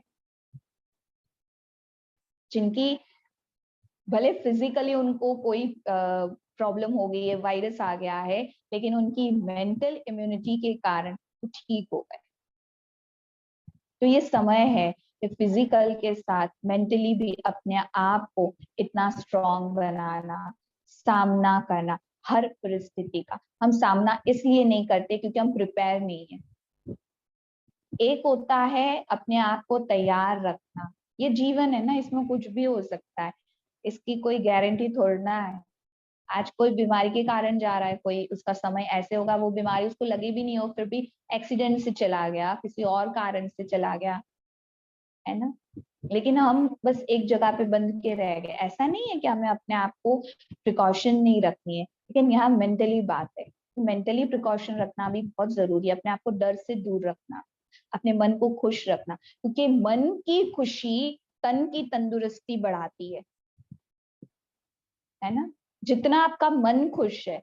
जिनकी भले फिजिकली उनको कोई प्रॉब्लम हो गई है, वायरस आ गया है, लेकिन उनकी मेंटल इम्यूनिटी के कारण वो ठीक हो गए। तो ये समय है कि फिजिकल के साथ मेंटली भी अपने आप को इतना स्ट्रांग बनाना, सामना करना हर परिस्थिति का। हम सामना इसलिए नहीं करते क्योंकि हम प्रिपेयर नहीं है। एक होता है अपने आप को तैयार रखना, ये जीवन है ना, इसमें कुछ भी हो सकता है, इसकी कोई गारंटी थोड़ी ना है। आज कोई बीमारी के कारण जा रहा है, कोई उसका समय ऐसे होगा वो बीमारी उसको लगी भी नहीं हो, फिर भी एक्सीडेंट से चला गया, किसी और कारण से चला गया, है ना। लेकिन हम बस एक जगह पे बंद के रह गए। ऐसा नहीं है कि हमें अपने आप को प्रिकॉशन नहीं रखनी है, लेकिन यहाँ मेंटली बात है, मेंटली प्रिकॉशन रखना भी बहुत जरूरी है। अपने आप को डर से दूर रखना, अपने मन को खुश रखना, क्योंकि मन की खुशी तन की तंदुरुस्ती बढ़ाती है ना। जितना आपका मन खुश है,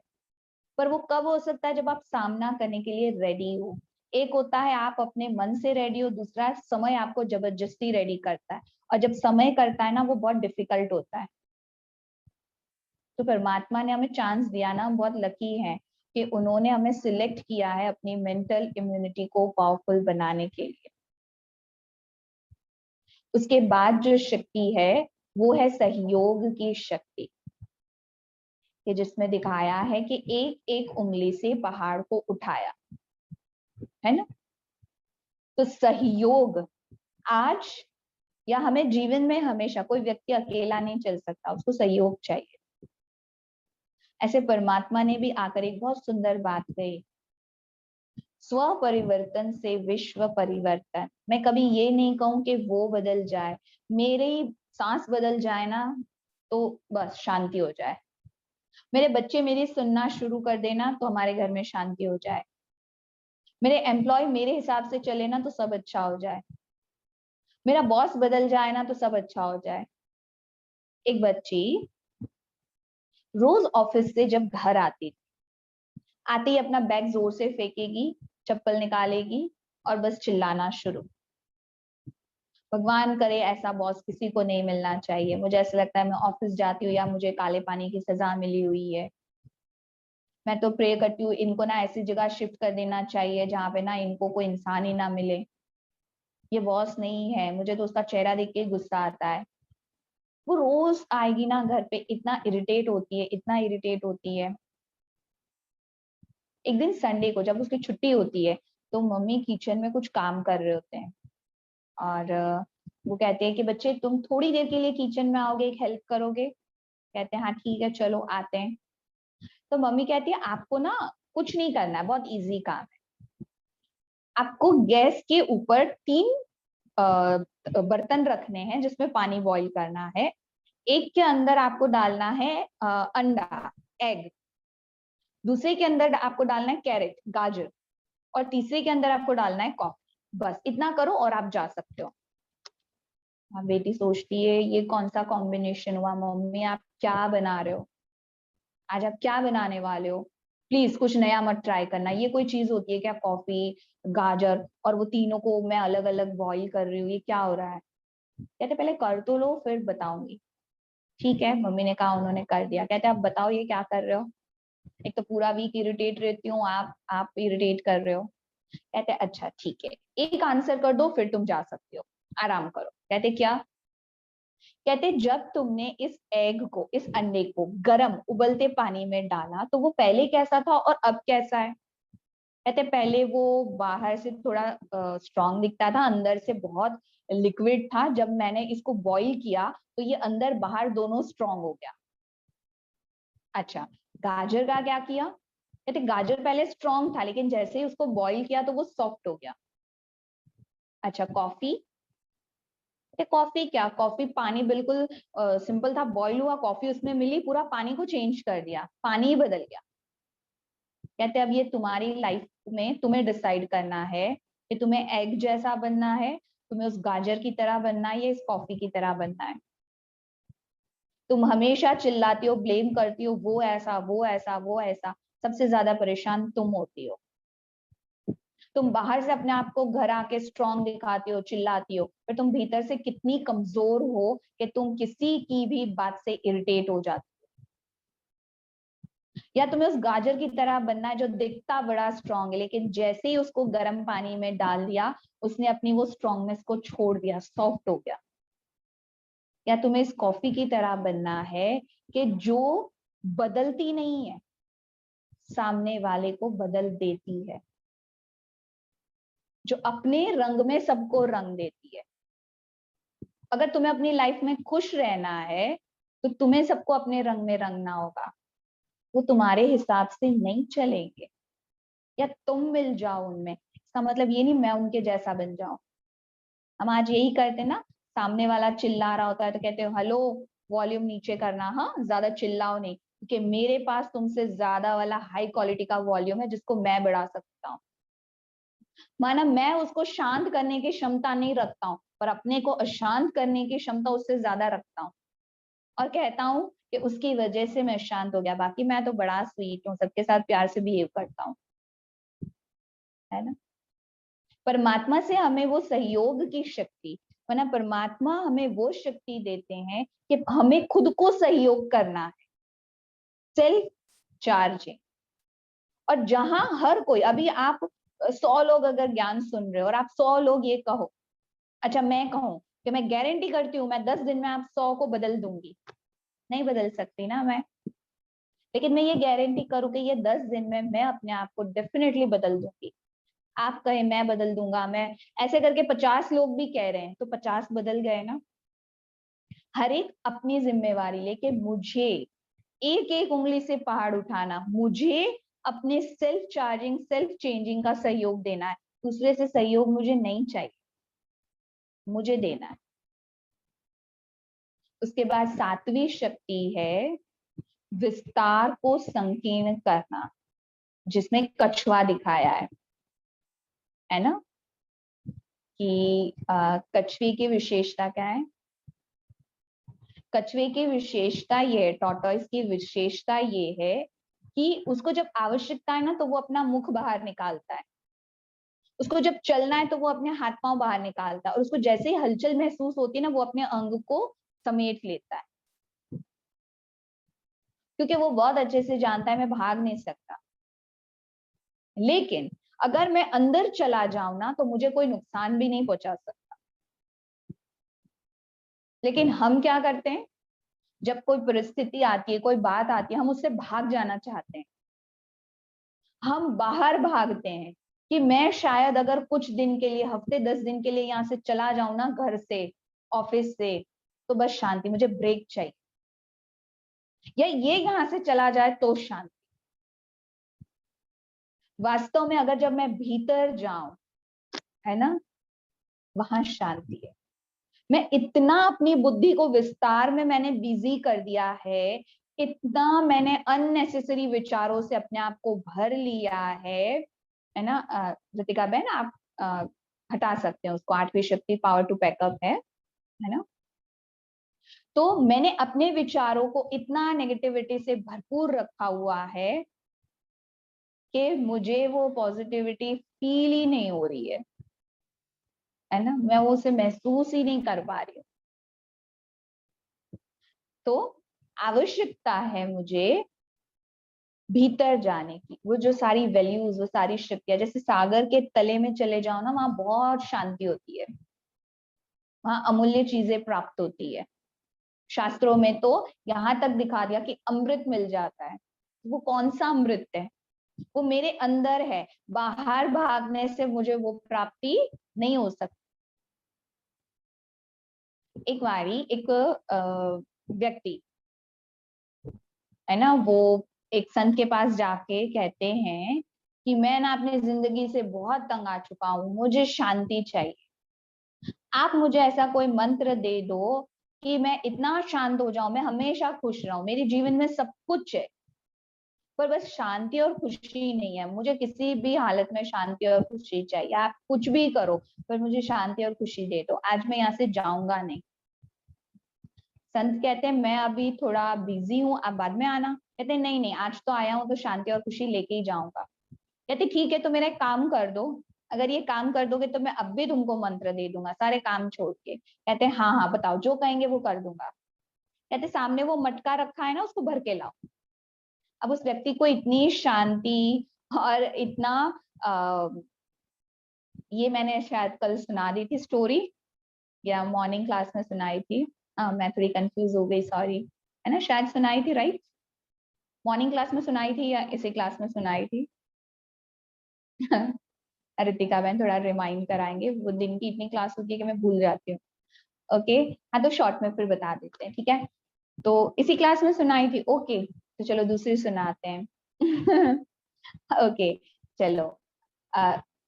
पर वो कब हो सकता है? जब आप सामना करने के लिए रेडी हो। एक होता है आप अपने मन से रेडी हो, दूसरा समय आपको जबरदस्ती रेडी करता है, और जब समय करता है ना वो बहुत डिफिकल्ट होता है। तो परमात्मा ने हमें चांस दिया ना, हम बहुत लकी हैं कि उन्होंने हमें सिलेक्ट किया है अपनी मेंटल इम्यूनिटी को पावरफुल बनाने के लिए। उसके बाद जो शक्ति है वो है सहयोग की शक्ति, कि जिसमें दिखाया है कि एक एक उंगली से पहाड़ को उठाया, है ना। तो सहयोग आज या हमें जीवन में हमेशा, कोई व्यक्ति अकेला नहीं चल सकता, उसको सहयोग चाहिए। ऐसे परमात्मा ने भी आकर एक बहुत सुंदर बात कही, स्व परिवर्तन से विश्व परिवर्तन। मैं कभी ये नहीं कहूं कि वो बदल जाए, मेरे ही सांस बदल जाए ना तो बस शांति हो जाए, मेरे बच्चे मेरी सुनना शुरू कर देना तो हमारे घर में शांति हो जाए, मेरे एम्प्लॉय मेरे हिसाब से चले ना तो सब अच्छा हो जाए, मेरा बॉस बदल जाए ना तो सब अच्छा हो जाए। एक बच्ची रोज ऑफिस से जब घर आती ही अपना बैग जोर से फेंकेगी, चप्पल निकालेगी और बस चिल्लाना शुरू। भगवान करे ऐसा बॉस किसी को नहीं मिलना चाहिए। मुझे ऐसा लगता है मैं ऑफिस जाती हूँ या मुझे काले पानी की सजा मिली हुई है, मैं तो प्रे करती हूँ इनको ना ऐसी जगह शिफ्ट कर देना चाहिए जहाँ पे ना इनको कोई इंसान ही ना मिले। ये बॉस नहीं है, मुझे तो उसका चेहरा देख के गुस्सा आता है। वो रोज आएगी ना घर पे, इतना इरिटेट होती है, इतना इरिटेट होती है। एक दिन संडे को जब उसकी छुट्टी होती है तो मम्मी किचन में कुछ काम कर रहे होते हैं और वो कहते हैं कि बच्चे तुम थोड़ी देर के लिए किचन में आओगे, एक हेल्प करोगे? कहते हैं हाँ ठीक है चलो आते हैं। तो मम्मी कहती है आपको ना कुछ नहीं करना है, बहुत इजी काम है। आपको गैस के ऊपर 3 बर्तन रखने हैं जिसमें पानी बॉईल करना है। एक के अंदर आपको डालना है अंडा, एग। दूसरे के अंदर आपको डालना है कैरेट, गाजर। और तीसरे के अंदर आपको डालना है कॉफी। बस इतना करो और आप जा सकते हो। हाँ, बेटी सोचती है ये कौन सा कॉम्बिनेशन हुआ, मम्मी आप क्या बना रहे हो, आज आप क्या बनाने वाले हो? प्लीज कुछ नया मत ट्राई करना। ये कोई चीज होती है क्या, कॉफी, गाजर और वो तीनों को मैं अलग अलग बॉईल कर रही हूँ, ये क्या हो रहा है? कहते पहले कर तो लो फिर बताऊंगी। ठीक है, मम्मी ने कहा, उन्होंने कर दिया। कहते आप बताओ ये क्या कर रहे हो? एक तो पूरा वीक इरिटेट रहती हूँ, आप इरिटेट कर रहे हो। कहते अच्छा ठीक है, एक आंसर कर दो फिर तुम जा सकते हो, आराम करो। कहते क्या? कहते जब तुमने इस एग को, इस अंडे को गरम उबलते पानी में डाला तो वो पहले कैसा था और अब कैसा है? कहते पहले वो बाहर से थोड़ा स्ट्रांग दिखता था, अंदर से बहुत लिक्विड था। जब मैंने इसको बॉईल किया तो ये अंदर बाहर दोनों स्ट्रांग हो गया। अच्छा, गाजर का क्या किया? कहते गाजर पहले स्ट्रांग था लेकिन जैसे ही उसको बॉईल किया तो वो सॉफ्ट हो गया। अच्छा, कॉफी? कॉफी क्या, कॉफी पानी बिल्कुल सिंपल था, बॉईल हुआ कॉफी उसमें मिली, पूरा पानी को चेंज कर दिया, पानी ही बदल गया। कहते अब ये तुम्हारी लाइफ में तुम्हें डिसाइड करना है कि तुम्हें एग जैसा बनना है, तुम्हें उस गाजर की तरह बनना है या इस कॉफी की तरह बनना है। तुम हमेशा चिल्लाती हो, ब्लेम करती हो, वो ऐसा वो ऐसा वो ऐसा, सबसे ज्यादा परेशान तुम होती हो। तुम बाहर से अपने आप को घर आके स्ट्रांग दिखाती हो, चिल्लाती हो, पर तुम भीतर से कितनी कमजोर हो कि तुम किसी की भी बात से इरिटेट हो जाती हो। या तुम्हें उस गाजर की तरह बनना है जो दिखता बड़ा स्ट्रांग है लेकिन जैसे ही उसको गर्म पानी में डाल दिया उसने अपनी वो स्ट्रांगनेस को छोड़ दिया, सॉफ्ट हो गया। या तुम्हें इस कॉफी की तरह बनना है कि जो बदलती नहीं है, सामने वाले को बदल देती है, जो अपने रंग में सबको रंग देती है। अगर तुम्हें अपनी लाइफ में खुश रहना है तो तुम्हें सबको अपने रंग में रंगना होगा। वो तुम्हारे हिसाब से नहीं चलेंगे या तुम मिल जाओ उनमें, इसका मतलब ये नहीं मैं उनके जैसा बन जाऊं। हम आज यही करते ना, सामने वाला चिल्ला रहा होता है तो कहते हो हेलो, वॉल्यूम नीचे करना, हाँ ज्यादा चिल्लाओ नहीं, क्योंकि मेरे पास तुमसे ज्यादा वाला हाई क्वालिटी का वॉल्यूम है जिसको मैं बढ़ा सकता हूँ। माना मैं उसको शांत करने की क्षमता नहीं रखता हूँ पर अपने को अशांत करने की क्षमता उससे ज्यादा रखता हूँ और कहता हूँ कि उसकी वजह से मैं शांत हो गया, बाकी मैं तो बड़ा स्वीट हूँ, सबके साथ प्यार से बिहेव करता हूँ, है ना। परमात्मा से हमें वो सहयोग की शक्ति, वरना परमात्मा हमें वो शक्ति देते हैं कि हमें खुद को सहयोग करना है, सेल्फ चार्जिंग। और जहां हर कोई, अभी आप 100 लोग अगर ज्ञान सुन रहे हो और आप 100 लोग ये कहो, अच्छा मैं कहूं कि मैं गारंटी करती हूँ मैं 10 दिन में आप 100 को बदल दूंगी, नहीं बदल सकती ना मैं। लेकिन मैं ये गारंटी करूँ कि ये 10 दिन में मैं अपने आप को डेफिनेटली बदल दूंगी। आप कहें मैं बदल दूंगा, मैं ऐसे करके 50 लोग भी कह रहे हैं तो 50 बदल गए ना। हर एक अपनी जिम्मेवारी लेके मुझे एक एक उंगली से पहाड़ उठाना, मुझे अपने सेल्फ चार्जिंग, सेल्फ चेंजिंग का सहयोग देना है। दूसरे से सहयोग मुझे नहीं चाहिए, मुझे देना है। उसके बाद 7वीं शक्ति है विस्तार को संकीर्ण करना, जिसमें कछुआ दिखाया है ना। कि कछुए की विशेषता क्या है? कछुए की विशेषता ये है, टॉर्टोइस की विशेषता ये है कि उसको जब आवश्यकता है ना तो वो अपना मुख बाहर निकालता है। उसको जब चलना है तो वो अपने हाथ पांव बाहर निकालता है, और उसको जैसे ही हलचल महसूस होती है ना, वो अपने अंग को समेट लेता है, क्योंकि वो बहुत अच्छे से जानता है मैं भाग नहीं सकता। लेकिन अगर मैं अंदर चला जाऊं ना, तो मुझे कोई नुकसान भी नहीं पहुंचा सकता। लेकिन हम क्या करते हैं, जब कोई परिस्थिति आती है, कोई बात आती है, हम उससे भाग जाना चाहते हैं, हम बाहर भागते हैं कि मैं शायद अगर कुछ दिन के लिए, हफ्ते 10 दिन के लिए यहाँ से चला जाऊं ना, घर से, ऑफिस से, तो बस शांति, मुझे ब्रेक चाहिए, या ये यहाँ से चला जाए तो शांति। वास्तव में अगर जब मैं भीतर जाऊं, है ना, वहां शांति है। मैं इतना अपनी बुद्धि को विस्तार में मैंने बिजी कर दिया है, इतना मैंने अननेसेसरी विचारों से अपने आप को भर लिया है ना। रितिका बहन, आप हटा सकते हैं उसको, 8वीं शक्ति पावर टू पैकअप है ना। तो मैंने अपने विचारों को इतना नेगेटिविटी से भरपूर रखा हुआ है कि मुझे वो पॉजिटिविटी फील ही नहीं हो रही है ना, मैं वो उसे महसूस ही नहीं कर पा रही हूँ। तो आवश्यकता है मुझे भीतर जाने की, वो जो सारी वैल्यूज, वो सारी शक्तियां, जैसे सागर के तले में चले जाओ ना, वहां बहुत शांति होती है, वहां अमूल्य चीजें प्राप्त होती है। शास्त्रों में तो यहाँ तक दिखा दिया कि अमृत मिल जाता है। वो कौन सा अमृत है? वो मेरे अंदर है, बाहर भागने से मुझे वो प्राप्ति नहीं हो सकती। एक बारी एक व्यक्ति है ना, वो एक संत के पास जाके कहते हैं कि मैं ना अपनी जिंदगी से बहुत तंग आ चुका हूँ, मुझे शांति चाहिए। आप मुझे ऐसा कोई मंत्र दे दो कि मैं इतना शांत हो जाऊं, मैं हमेशा खुश रहूं, मेरे जीवन में सब कुछ है, पर बस शांति और खुशी नहीं है। मुझे किसी भी हालत में शांति और खुशी चाहिए, आप कुछ भी करो, पर मुझे शांति और खुशी दे दो, आज मैं यहाँ से जाऊंगा नहीं। संत कहते हैं मैं अभी थोड़ा बिजी हूँ, आप बाद में आना। कहते हैं नहीं नहीं, आज तो आया हूँ तो शांति और खुशी लेके ही जाऊंगा। कहते ठीक है, तो मेरा एक काम कर दो, अगर ये काम कर दोगे तो मैं अब भी तुमको मंत्र दे दूंगा, सारे काम छोड़ के। कहते हैं हाँ हाँ बताओ, जो कहेंगे वो कर दूंगा। कहते सामने वो मटका रखा है ना, उसको भर के लाओ। अब उस व्यक्ति को इतनी शांति और इतना ये मैंने शायद कल सुना दी थी स्टोरी, या मॉर्निंग क्लास में सुनाई थी, मैं थोड़ी कंफ्यूज हो गई, सॉरी, है ना, शायद सुनाई थी, राइट? मॉर्निंग क्लास में सुनाई थी या इसी क्लास में सुनाई थी? रितिका बहन थोड़ा रिमाइंड कराएंगे, वो दिन की इतनी क्लास होती है कि मैं भूल जाती हूँ। ओके, हाँ तो शॉर्ट में फिर बता देते हैं, ठीक है। तो इसी क्लास में सुनाई थी, ओके, तो चलो दूसरी सुनाते हैं। ओके, चलो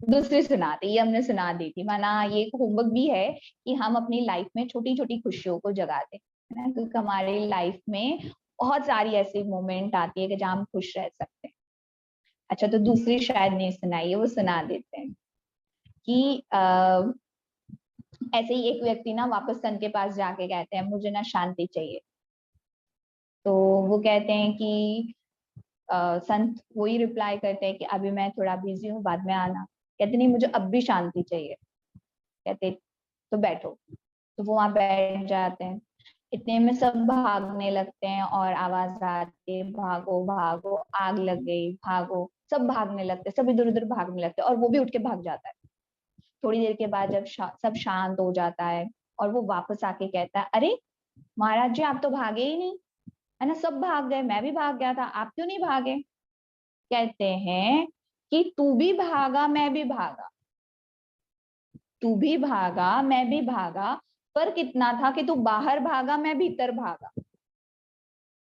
दूसरी सुनाते, ये हमने सुना दी थी, माना ये होमवर्क भी है कि हम अपनी लाइफ में छोटी छोटी खुशियों को जगा दें, है ना, क्योंकि हमारी लाइफ में बहुत सारी ऐसी मोमेंट आती है कि जहाँ हम खुश रह सकते हैं। अच्छा, तो दूसरी शायद नहीं सुनाई है, वो सुना देते हैं कि ऐसे ही एक व्यक्ति ना वापस संत के पास जाके कहते हैं मुझे ना शांति चाहिए। तो वो कहते हैं कि संत वही रिप्लाई करते हैं कि अभी मैं थोड़ा बिजी हूँ, बाद में आना। कहते नहीं, मुझे अब भी शांति चाहिए। कहते तो बैठो। तो वो वहां बैठ जाते हैं, इतने में सब भागने लगते हैं और आवाज आती है भागो भागो, आग लग गई, भागो। सब भागने लगते हैं, सब इधर उधर भागने लगते हैं, और वो भी उठ के भाग जाता है। थोड़ी देर के बाद जब सब शांत हो जाता है और वो वापस आके कहता है अरे महाराज जी, आप तो भागे ही नहीं, है ना, सब भाग गए, मैं भी भाग गया था, आप क्यों नहीं भागे? कहते हैं कि तू भी भागा, मैं भी भागा, तू भी भागा, मैं भी भागा, पर कितना था कि तू बाहर भागा, मैं भीतर भागा।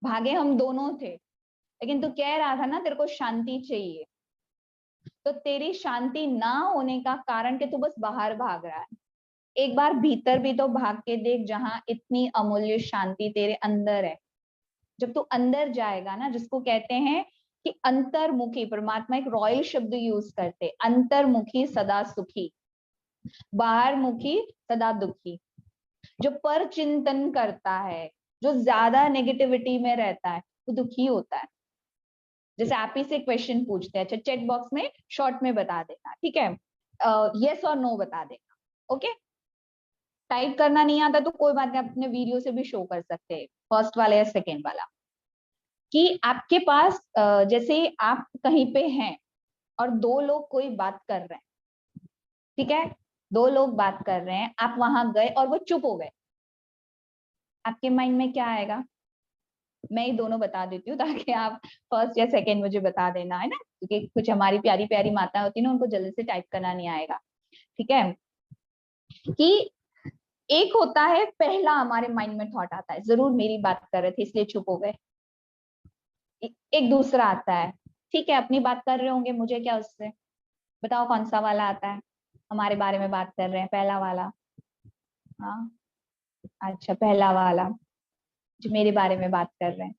भागे हम दोनों थे, लेकिन तू कह रहा था ना तेरे को शांति चाहिए, तो तेरी शांति ना होने का कारण कि तू बस बाहर भाग रहा है। एक बार भीतर भी तो भाग के देख, जहां इतनी अमूल्य शांति तेरे अंदर है। जब तू अंदर जाएगा ना, जिसको कहते हैं कि अंतर्मुखी, परमात्मा एक रॉयल शब्द यूज करते, अंतर्मुखी सदा सुखी, बाहर मुखी सदा दुखी। जो पर चिंतन करता है, जो ज्यादा नेगेटिविटी में रहता है, वो दुखी होता है। जैसे आप ही से क्वेश्चन पूछते हैं, अच्छा चैट बॉक्स में शॉर्ट में बता देना, ठीक है। यस और नो बता देना। ओके, टाइप करना नहीं आता तो कोई बात नहीं, अपने वीडियो से भी शो कर सकते हैं, फर्स्ट वाला या सेकेंड वाला। कि आपके पास जैसे आप कहीं पे हैं और दो लोग कोई बात कर रहे हैं, ठीक है, दो लोग बात कर रहे हैं, आप वहां गए और वो चुप हो गए, आपके माइंड में क्या आएगा? मैं ही दोनों बता देती हूँ ताकि आप फर्स्ट या सेकंड मुझे बता देना, है ना, क्योंकि कुछ हमारी प्यारी प्यारी माता होती है ना, उनको जल्दी से टाइप करना नहीं आएगा। ठीक है, कि एक होता है पहला हमारे माइंड में थॉट आता है, जरूर मेरी बात कर रहे थे इसलिए चुप हो गए। एक दूसरा आता है, ठीक है अपनी बात कर रहे होंगे, मुझे क्या उससे, बताओ कौन सा वाला आता है? हमारे बारे में बात कर रहे हैं, पहला वाला। हाँ, अच्छा पहला वाला जो मेरे बारे में बात कर रहे हैं।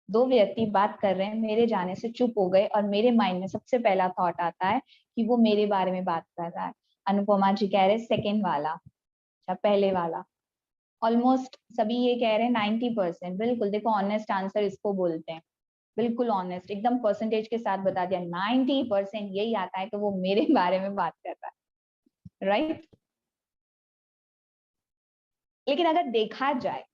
दो व्यक्ति बात कर रहे हैं, मेरे जाने से चुप हो गए और मेरे माइंड में सबसे पहला थॉट आता है कि वो मेरे बारे में बात कर रहा है। अनुपमा जी कह रहे सेकेंड वाला, अच्छा पहले वाला। ऑलमोस्ट सभी ये कह रहे हैं 90%, बिल्कुल देखो ऑनेस्ट आंसर इसको बोलते हैं, बिल्कुल ऑनेस्ट, एकदम परसेंटेज के साथ बता दिया, 90% यही आता है कि वो मेरे बारे में बात कर रहा है, राइट। लेकिन अगर देखा जाए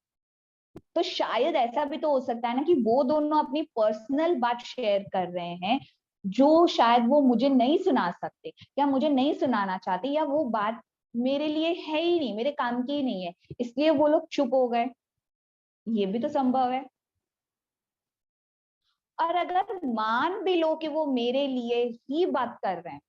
तो शायद ऐसा भी तो हो सकता है ना कि वो दोनों अपनी पर्सनल बात शेयर कर रहे हैं जो शायद वो मुझे नहीं सुना सकते या मुझे नहीं सुनाना चाहते, या वो बात मेरे लिए है ही नहीं, मेरे काम की ही नहीं है, इसलिए वो लोग चुप हो गए। ये भी तो संभव है। और अगर मान भी लो कि वो मेरे लिए ही बात कर रहे हैं,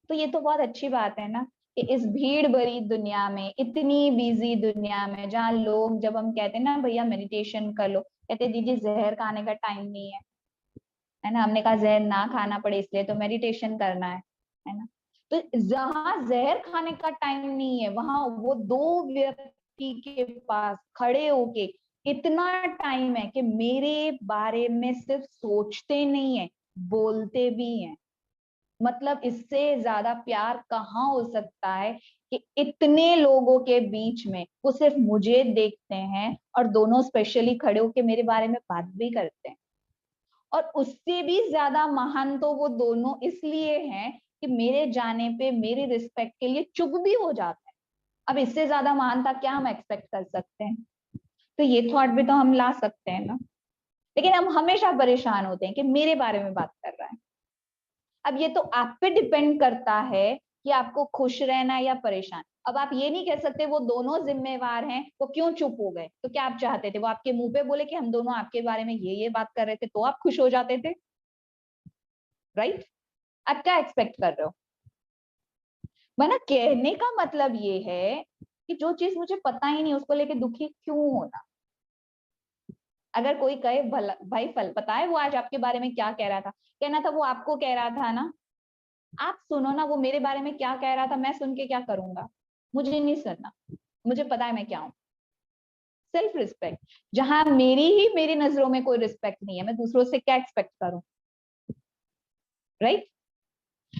तो ये तो बहुत अच्छी बात है ना कि इस भीड़ भरी दुनिया में, इतनी बिजी दुनिया में, जहाँ लोग, जब हम कहते हैं ना भैया मेडिटेशन कर लो, कहते दीदी जहर खाने का टाइम नहीं है ना, हमने कहा जहर ना खाना पड़े इसलिए तो मेडिटेशन करना है ना। तो जहां जहर खाने का टाइम नहीं है, वहां वो दो व्यक्ति के पास खड़े होके इतना टाइम है कि मेरे बारे में सिर्फ सोचते नहीं है, बोलते भी हैं। मतलब इससे ज्यादा प्यार कहाँ हो सकता है कि इतने लोगों के बीच में वो सिर्फ मुझे देखते हैं और दोनों स्पेशली खड़े होके मेरे बारे में बात भी करते हैं। और उससे भी ज्यादा महान तो वो दोनों इसलिए हैं कि मेरे जाने पे मेरी रिस्पेक्ट के लिए चुप भी हो जाते हैं। अब इससे ज्यादा महानता क्या हम एक्सपेक्ट कर सकते हैं? तो ये थॉट भी तो हम ला सकते हैं ना। लेकिन हम हमेशा परेशान होते हैं कि मेरे बारे में बात कर रहा है। अब ये तो आप पे डिपेंड करता है कि आपको खुश रहना है या परेशान। अब आप ये नहीं कह सकते वो दोनों जिम्मेवार हैं, वो क्यों चुप हो गए, तो क्या आप चाहते थे वो आपके मुंह पे बोले कि हम दोनों आपके बारे में ये बात कर रहे थे, तो आप खुश हो जाते थे? राइट? आप क्या एक्सपेक्ट कर रहे हो? वरना कहने का मतलब ये है कि जो चीज मुझे पता ही नहीं उसको लेके दुखी क्यों होना। अगर कोई कहे भाई फल पता है वो आज आपके बारे में क्या कह रहा था, कहना था वो आपको कह रहा था ना, आप सुनो ना वो मेरे बारे में क्या कह रहा था, मैं सुन के क्या करूंगा? मुझे नहीं सुनना, मुझे पता है मैं क्या हूं। सेल्फ रिस्पेक्ट, जहां मेरी ही मेरी नजरों में कोई रिस्पेक्ट नहीं है, मैं दूसरों से क्या एक्सपेक्ट करूं? राइट?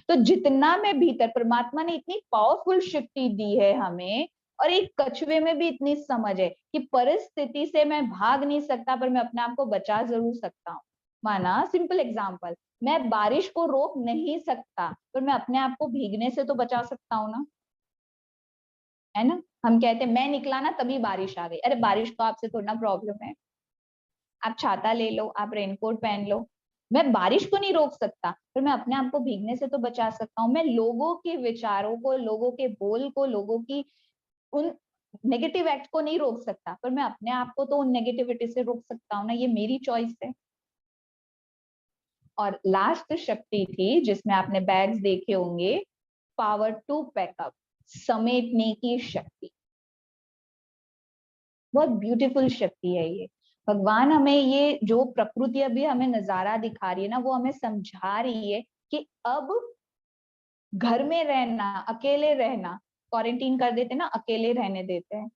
तो जितना मैं भीतर, परमात्मा ने इतनी पावरफुल शक्ति दी है हमें, और एक कछुए में भी इतनी समझ है कि परिस्थिति से मैं भाग नहीं सकता पर मैं अपने आप को बचा जरूर सकता हूँ। माना सिंपल एग्जांपल, मैं बारिश को रोक नहीं सकता पर मैं अपने आप को भीगने से तो बचा सकता हूँ ना, है ना। हम कहते हैं मैं निकला ना तभी बारिश आ गई, अरे बारिश को आपसे थोड़ा ना प्रॉब्लम है, आप छाता ले लो, आप रेनकोट पहन लो। मैं बारिश को नहीं रोक सकता पर मैं अपने आप को भीगने से तो बचा सकता हूँ। मैं लोगों के विचारों को, लोगों के बोल को, लोगों की उन नेगेटिव एक्ट को नहीं रोक सकता पर मैं अपने आप को तो उन नेगेटिविटी से रोक सकता हूँ ना, ये मेरी चॉइस है। और लास्ट शक्ति थी जिसमें आपने बैग्स देखे होंगे, पावर टू पैकअप, समेटने की शक्ति। बहुत ब्यूटीफुल शक्ति है ये। भगवान हमें ये जो प्रकृति अभी हमें नजारा दिखा रही है ना, वो हमें समझा रही है कि अब घर में रहना, अकेले रहना, क्वारंटीन कर देते ना, अकेले रहने देते हैं,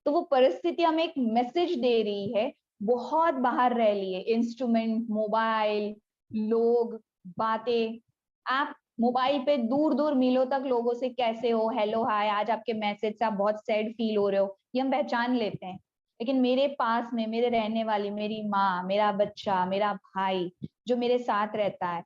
तो वो परिस्थिति हमें एक मैसेज दे रही है, बहुत बाहर रह लिए इंस्ट्रूमेंट, मोबाइल, लोग, बातें। आप मोबाइल पे दूर दूर मीलों तक लोगों से कैसे हो, हेलो हाय, आज आपके मैसेज से आप बहुत सैड फील हो रहे हो, ये हम पहचान लेते हैं। लेकिन मेरे पास में मेरे रहने वाली मेरी माँ, मेरा बच्चा, मेरा भाई जो मेरे साथ रहता है,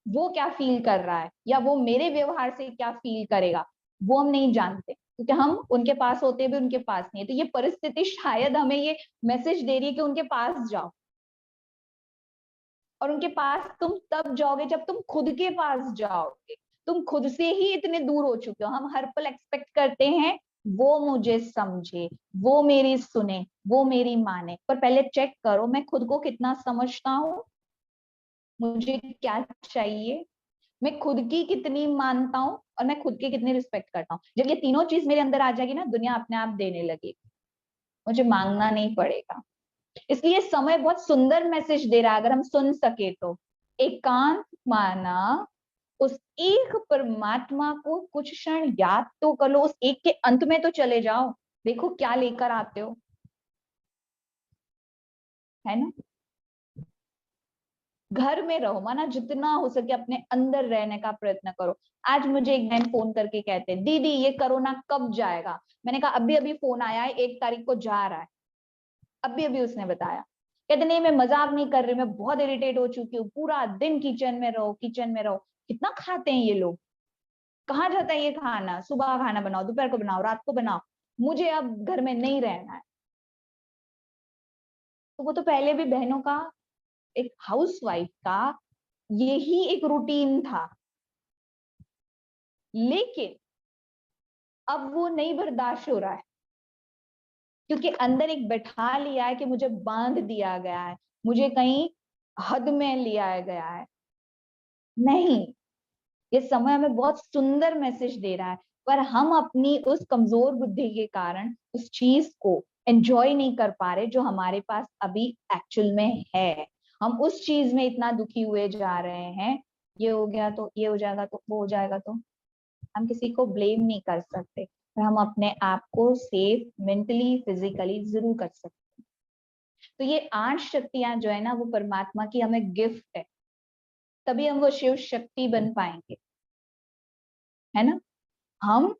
वो क्या फील कर रहा है या वो मेरे व्यवहार से क्या फील करेगा, वो हम नहीं जानते, क्योंकि हम उनके पास होते भी उनके पास नहीं है। तो ये परिस्थिति शायद हमें ये मैसेज दे रही है कि उनके पास जाओ, और उनके पास तुम तब जाओगे जब तुम खुद के पास जाओगे। तुम खुद से ही इतने दूर हो चुके हो। हम हर पल एक्सपेक्ट करते हैं वो मुझे समझे, वो मेरी सुने, वो मेरी माने, पर पहले चेक करो मैं खुद को कितना समझता हूँ, मुझे क्या चाहिए, मैं खुद की कितनी मानता हूँ, और मैं खुद की कितनी रिस्पेक्ट करता हूँ। जब ये तीनों चीज मेरे अंदर आ जाएगी ना, दुनिया अपने आप देने लगेगी, मुझे मांगना नहीं पड़ेगा। इसलिए समय बहुत सुंदर मैसेज दे रहा है, अगर हम सुन सके तो। एकांत माना, उस एक परमात्मा को कुछ क्षण याद तो कर लो, उस एक के अंत में तो चले जाओ, देखो क्या लेकर आते हो, है ना। घर में रहो, माना जितना हो सके अपने अंदर रहने का प्रयत्न करो। आज मुझे एक बहन फोन करके कहते हैं, दीदी ये कोरोना कब जाएगा। मैंने कहा अभी अभी फोन आया है, 1 तारीख को जा रहा है, अभी अभी उसने बताया। कहते नहीं मैं मजाक नहीं कर रही, मैं बहुत इरिटेट हो चुकी हूँ, पूरा दिन किचन में रहो किचन में रहो। कितना खाते हैं ये लोग, कहाँ जाता है ये खाना, सुबह खाना बनाओ, दोपहर को बनाओ, रात को बनाओ, मुझे अब घर में नहीं रहना है। तो वो तो पहले भी बहनों का, एक हाउसवाइफ का यही एक रूटीन था, लेकिन अब वो नहीं बर्दाश्त हो रहा है, क्योंकि अंदर एक बैठा लिया है कि मुझे बांध दिया गया है, मुझे कहीं हद में लिया गया है। नहीं, ये समय हमें बहुत सुंदर मैसेज दे रहा है, पर हम अपनी उस कमजोर बुद्धि के कारण उस चीज को एंजॉय नहीं कर पा रहे जो हमारे पास अभी एक्चुअल में है। हम उस चीज में इतना दुखी हुए जा रहे हैं, ये हो गया तो ये हो जाएगा, तो वो हो जाएगा, तो हम किसी को ब्लेम नहीं कर सकते, पर हम अपने आप को सेफ मेंटली फिजिकली जरूर कर सकते हैं। तो ये 8 शक्तियां जो है ना, वो परमात्मा की हमें गिफ्ट है, तभी हम वो शिव शक्ति बन पाएंगे, है ना। हम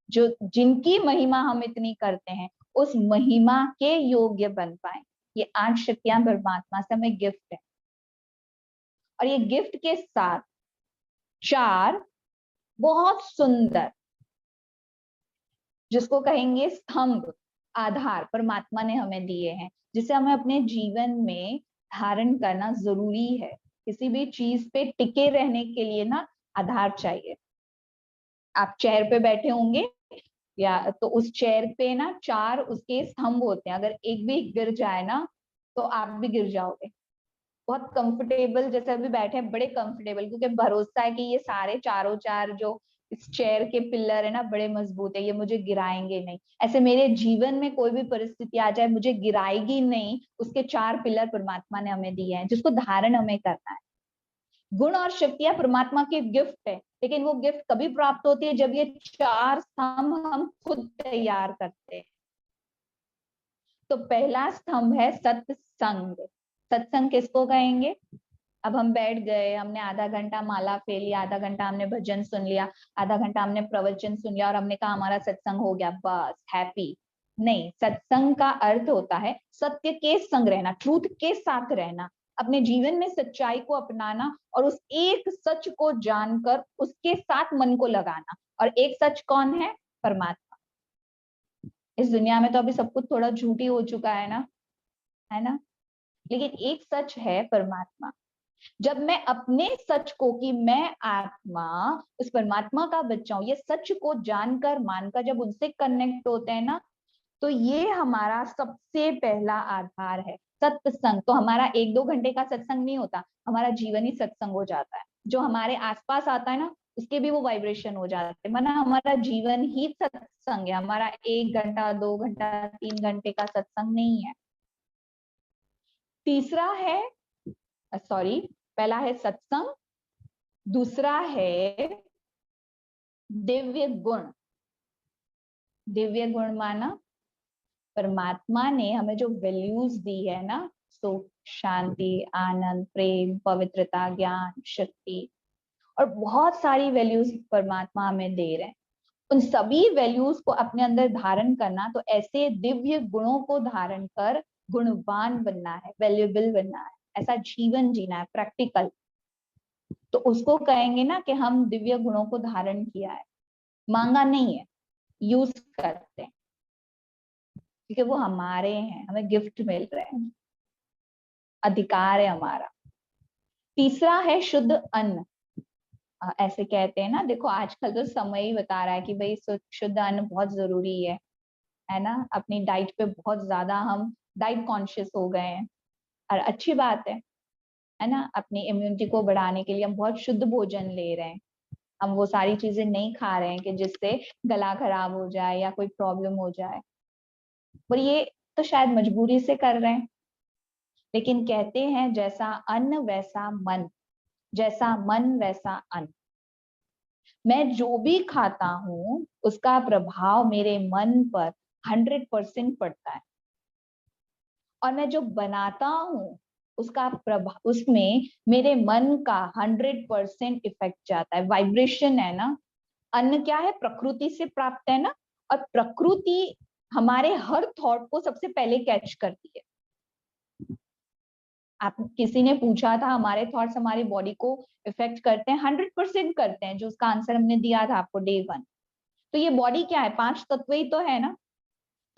जो जिनकी महिमा हम इतनी करते हैं, उस महिमा के योग्य बन पाए। ये 8 शक्तियां परमात्मा से हमें गिफ्ट है, और ये गिफ्ट के साथ 4 बहुत सुंदर, जिसको कहेंगे स्तंभ, आधार परमात्मा ने हमें दिए हैं, जिसे हमें अपने जीवन में धारण करना जरूरी है। किसी भी चीज पे टिके रहने के लिए ना आधार चाहिए। आप चेयर पे बैठे होंगे, या तो उस चेयर पे ना 4 उसके स्तंभ होते हैं, अगर एक भी गिर जाए ना तो आप भी गिर जाओगे। बहुत कंफर्टेबल, जैसे अभी बैठे हैं बड़े कंफर्टेबल, क्योंकि भरोसा है कि ये सारे चारों 4 जो इस चेयर के पिलर है ना, बड़े मजबूत है, ये मुझे गिराएंगे नहीं। ऐसे मेरे जीवन में कोई भी परिस्थिति आ जाए, मुझे गिराएगी नहीं, उसके 4 पिलर परमात्मा ने हमें दिए हैं, जिसको धारण हमें करना है। गुण और शक्तियां परमात्मा की गिफ्ट है, लेकिन वो गिफ्ट कभी प्राप्त होती है जब ये 4 स्तंभ हम खुद तैयार करते हैं। तो पहला स्तंभ है सत्संग। सत्संग किसको कहेंगे। अब हम बैठ गए, हमने आधा घंटा माला फेर लिया, आधा घंटा हमने भजन सुन लिया, आधा घंटा हमने प्रवचन सुन लिया, और हमने कहा हमारा सत्संग हो गया, बस हैप्पी। नहीं, सत्संग का अर्थ होता है सत्य के संग रहना, ट्रूथ के साथ रहना, अपने जीवन में सच्चाई को अपनाना, और उस एक सच को जानकर उसके साथ मन को लगाना। और एक सच कौन है, परमात्मा। इस दुनिया में तो अभी सब कुछ थोड़ा झूठी हो चुका है ना, लेकिन एक सच है परमात्मा। जब मैं अपने सच को, कि मैं आत्मा उस परमात्मा का बच्चा हूं, ये सच को जानकर मानकर जब उनसे कनेक्ट होते हैं ना, तो ये हमारा सबसे पहला आधार है सत्संग। तो हमारा 1-2 घंटे का सत्संग नहीं होता, हमारा जीवन ही सत्संग हो जाता है। जो हमारे आसपास आता है ना, उसके भी वो वाइब्रेशन हो जाते हैं, माना हमारा जीवन ही सत्संग है। हमारा 1 घंटा 2 घंटा 3 घंटे का सत्संग नहीं है। तीसरा है, सॉरी, पहला है सत्संग, दूसरा है दिव्य गुण। दिव्य गुण माना परमात्मा ने हमें जो वैल्यूज दी है ना, सुख शांति आनंद प्रेम पवित्रता ज्ञान शक्ति, और बहुत सारी वैल्यूज परमात्मा हमें दे रहे हैं। उन सभी वैल्यूज को अपने अंदर धारण करना, तो ऐसे दिव्य गुणों को धारण कर गुणवान बनना है, वैल्यूएबल बनना है, ऐसा जीवन जीना है, प्रैक्टिकल। तो उसको कहेंगे ना कि हम दिव्य गुणों को धारण किया है, मांगा नहीं है, यूज करते हैं क्योंकि वो हमारे हैं, हमें गिफ्ट मिल रहे हैं, अधिकार है हमारा। तीसरा है शुद्ध अन्न। ऐसे कहते हैं ना, देखो आजकल तो समय ही बता रहा है कि भाई शुद्ध अन्न बहुत जरूरी है ना। अपनी डाइट पे बहुत ज्यादा हम डाइट कॉन्शियस हो गए हैं, और अच्छी बात है ना। अपनी इम्यूनिटी को बढ़ाने के लिए हम बहुत शुद्ध भोजन ले रहे हैं, हम वो सारी चीजें नहीं खा रहे हैं कि जिससे गला खराब हो जाए या कोई प्रॉब्लम हो जाए, पर ये तो शायद मजबूरी से कर रहे हैं। लेकिन कहते हैं जैसा अन्न वैसा मन, जैसा मन वैसा अन्न। मैं जो भी खाता हूँ उसका प्रभाव मेरे मन पर 100% पड़ता है, और मैं जो बनाता हूँ उसका प्रभाव, उसमें मेरे मन का 100% इफेक्ट जाता है। वाइब्रेशन है ना, अन्न क्या है, प्रकृति से प्राप्त है ना, और प्रकृति हमारे हर थॉट को सबसे पहले कैच करती है। आप किसी ने पूछा था हमारे थॉट्स हमारी बॉडी को इफेक्ट करते हैं, 100% करते हैं, जो उसका आंसर हमने दिया था आपको डे 1। तो ये बॉडी क्या है, 5 तत्व ही तो है ना।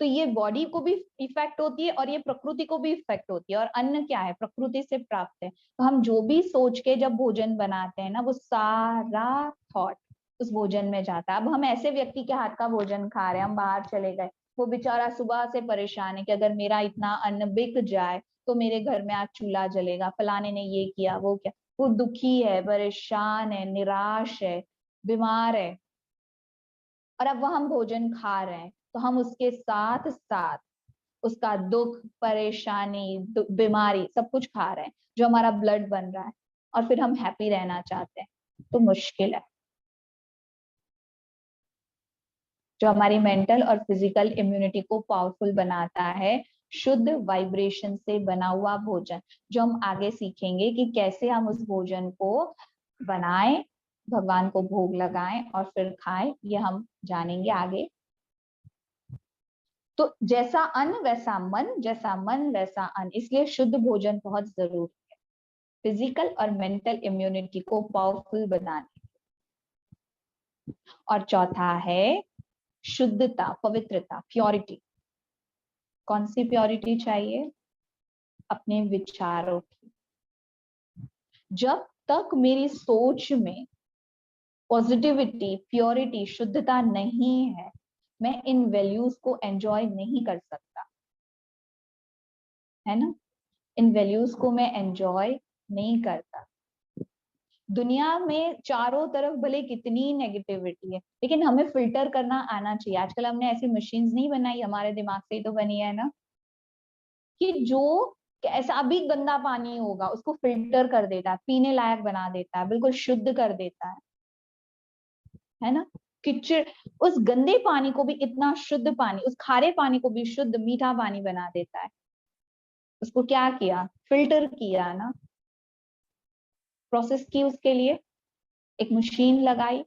तो ये बॉडी को भी इफेक्ट होती है और ये प्रकृति को भी इफेक्ट होती है, और अन्न क्या है, प्रकृति से प्राप्त है। तो हम जो भी सोच के जब भोजन बनाते हैं ना, वो सारा थॉट उस भोजन में जाता है। अब हम ऐसे व्यक्ति के हाथ का भोजन खा रहे हैं, हम बाहर चले गए, वो बेचारा सुबह से परेशान है कि अगर मेरा इतना अन्न बिक जाए तो मेरे घर में आज चूल्हा जलेगा, फलाने ने ये किया वो किया। वो दुखी है, परेशान है, निराश है, बीमार है, और अब वह हम भोजन खा रहे हैं तो हम उसके साथ साथ उसका दुख, परेशानी, बीमारी सब कुछ खा रहे हैं, जो हमारा ब्लड बन रहा है, और फिर हम हैप्पी रहना चाहते हैं। तो मुश्किल है। जो हमारी मेंटल और फिजिकल इम्यूनिटी को पावरफुल बनाता है, शुद्ध वाइब्रेशन से बना हुआ भोजन, जो हम आगे सीखेंगे कि कैसे हम उस भोजन को बनाएं, भगवान को भोग लगाएं और फिर खाएं, ये हम जानेंगे आगे। तो जैसा अन्न वैसा मन, जैसा मन वैसा अन्न, इसलिए शुद्ध भोजन बहुत जरूरी है फिजिकल और मेंटल इम्यूनिटी को पावरफुल बनाने। और चौथा है शुद्धता, पवित्रता, प्योरिटी। कौन सी प्योरिटी चाहिए, अपने विचारों की। जब तक मेरी सोच में पॉजिटिविटी, प्योरिटी, शुद्धता नहीं है, मैं इन वैल्यूज को एंजॉय नहीं कर सकता, है ना। इन वैल्यूज को मैं एंजॉय नहीं करता। दुनिया में चारों तरफ भले कितनी नेगेटिविटी है, लेकिन हमें फिल्टर करना आना चाहिए। आजकल हमने ऐसी मशीन्स नहीं बनाई, हमारे दिमाग से ही तो बनी है ना, कि जो कैसा भी गंदा पानी होगा उसको फिल्टर कर देता है, पीने लायक बना देता है, बिल्कुल शुद्ध कर देता है ना। कीचड़, उस गंदे पानी को भी इतना शुद्ध पानी, उस खारे पानी को भी शुद्ध मीठा पानी बना देता है। उसको क्या किया, फिल्टर किया ना, प्रोसेस की, उसके लिए एक मशीन लगाई।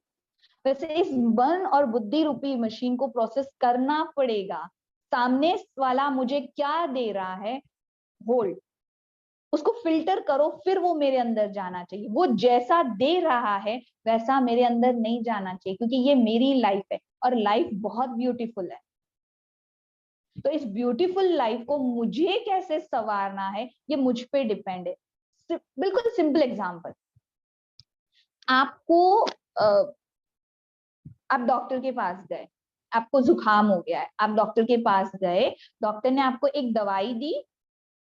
वैसे इस मन और बुद्धि रूपी मशीन को प्रोसेस करना पड़ेगा। सामने वाला मुझे क्या दे रहा है, होल्ड, उसको फिल्टर करो, फिर वो मेरे अंदर जाना चाहिए। वो जैसा दे रहा है वैसा मेरे अंदर नहीं जाना चाहिए, क्योंकि ये मेरी लाइफ है और लाइफ बहुत ब्यूटीफुल है। तो इस ब्यूटीफुल लाइफ को मुझे कैसे संवारना है, ये मुझ पे डिपेंड है। बिल्कुल सिंपल एग्जांपल, आपको आप डॉक्टर के पास गए, आपको जुकाम हो गया है, आप डॉक्टर के पास गए, डॉक्टर ने आपको एक दवाई दी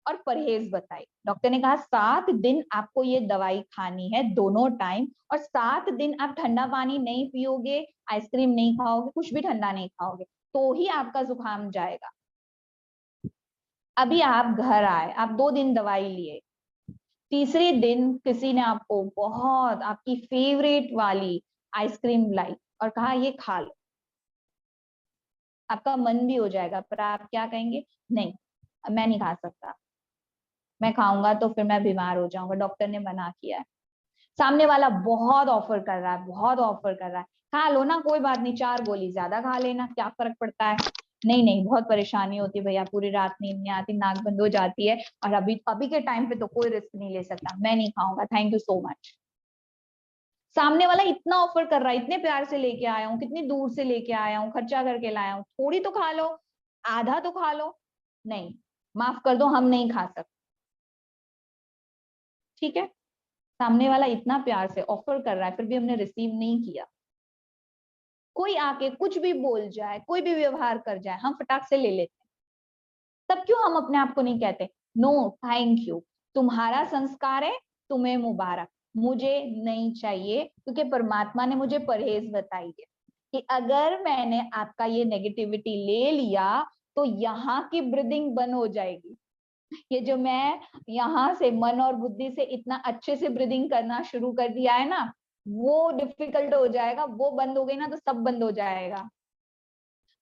और परहेज बताई। डॉक्टर ने कहा 7 दिन आपको ये दवाई खानी है दोनों टाइम, और 7 दिन आप ठंडा पानी नहीं पियोगे, आइसक्रीम नहीं खाओगे, कुछ भी ठंडा नहीं खाओगे, तो ही आपका जुकाम जाएगा। अभी आप घर आए, आप 2 दिन दवाई लिए, तीसरे दिन किसी ने आपको बहुत आपकी फेवरेट वाली आइसक्रीम लाई और कहा ये खा लो, आपका मन भी हो जाएगा, पर आप क्या कहेंगे, नहीं मैं नहीं खा सकता, मैं खाऊंगा तो फिर मैं बीमार हो जाऊंगा, डॉक्टर ने मना किया है। सामने वाला बहुत ऑफर कर रहा है, बहुत ऑफर कर रहा है, खा लो ना, कोई बात नहीं, 4 गोली ज्यादा खा लेना, क्या फर्क पड़ता है। नहीं नहीं, बहुत परेशानी होती है भैया, पूरी रात नींद नहीं आती, नाक बंद हो जाती है, और अभी अभी के टाइम पे तो कोई रिस्क नहीं ले सकता, मैं नहीं खाऊंगा, थैंक यू सो मच। सामने वाला इतना ऑफर कर रहा है, इतने प्यार से लेके आया हूँ, कितनी दूर से लेके आया हूँ, खर्चा करके लाया हूँ, थोड़ी तो खा लो, आधा तो खा लो। नहीं, माफ कर दो, हम नहीं खा सकते। ठीक है, सामने वाला इतना प्यार से ऑफर कर रहा है, फिर भी हमने रिसीव नहीं किया। कोई आके कुछ भी बोल जाए, कोई भी व्यवहार कर जाए, हम फटाक से ले लेते हैं। तब क्यों हम अपने आप को नहीं कहते नो थैंक यू, तुम्हारा संस्कार है, तुम्हें मुबारक, मुझे नहीं चाहिए, क्योंकि परमात्मा ने मुझे परहेज बताई है कि अगर मैंने आपका ये नेगेटिविटी ले लिया तो यहाँ की ब्रीदिंग बंद हो जाएगी। ये जो मैं यहाँ से मन और बुद्धि से इतना अच्छे से ब्रीदिंग करना शुरू कर दिया है ना, वो डिफिकल्ट हो जाएगा, वो बंद हो गई ना तो सब बंद हो जाएगा।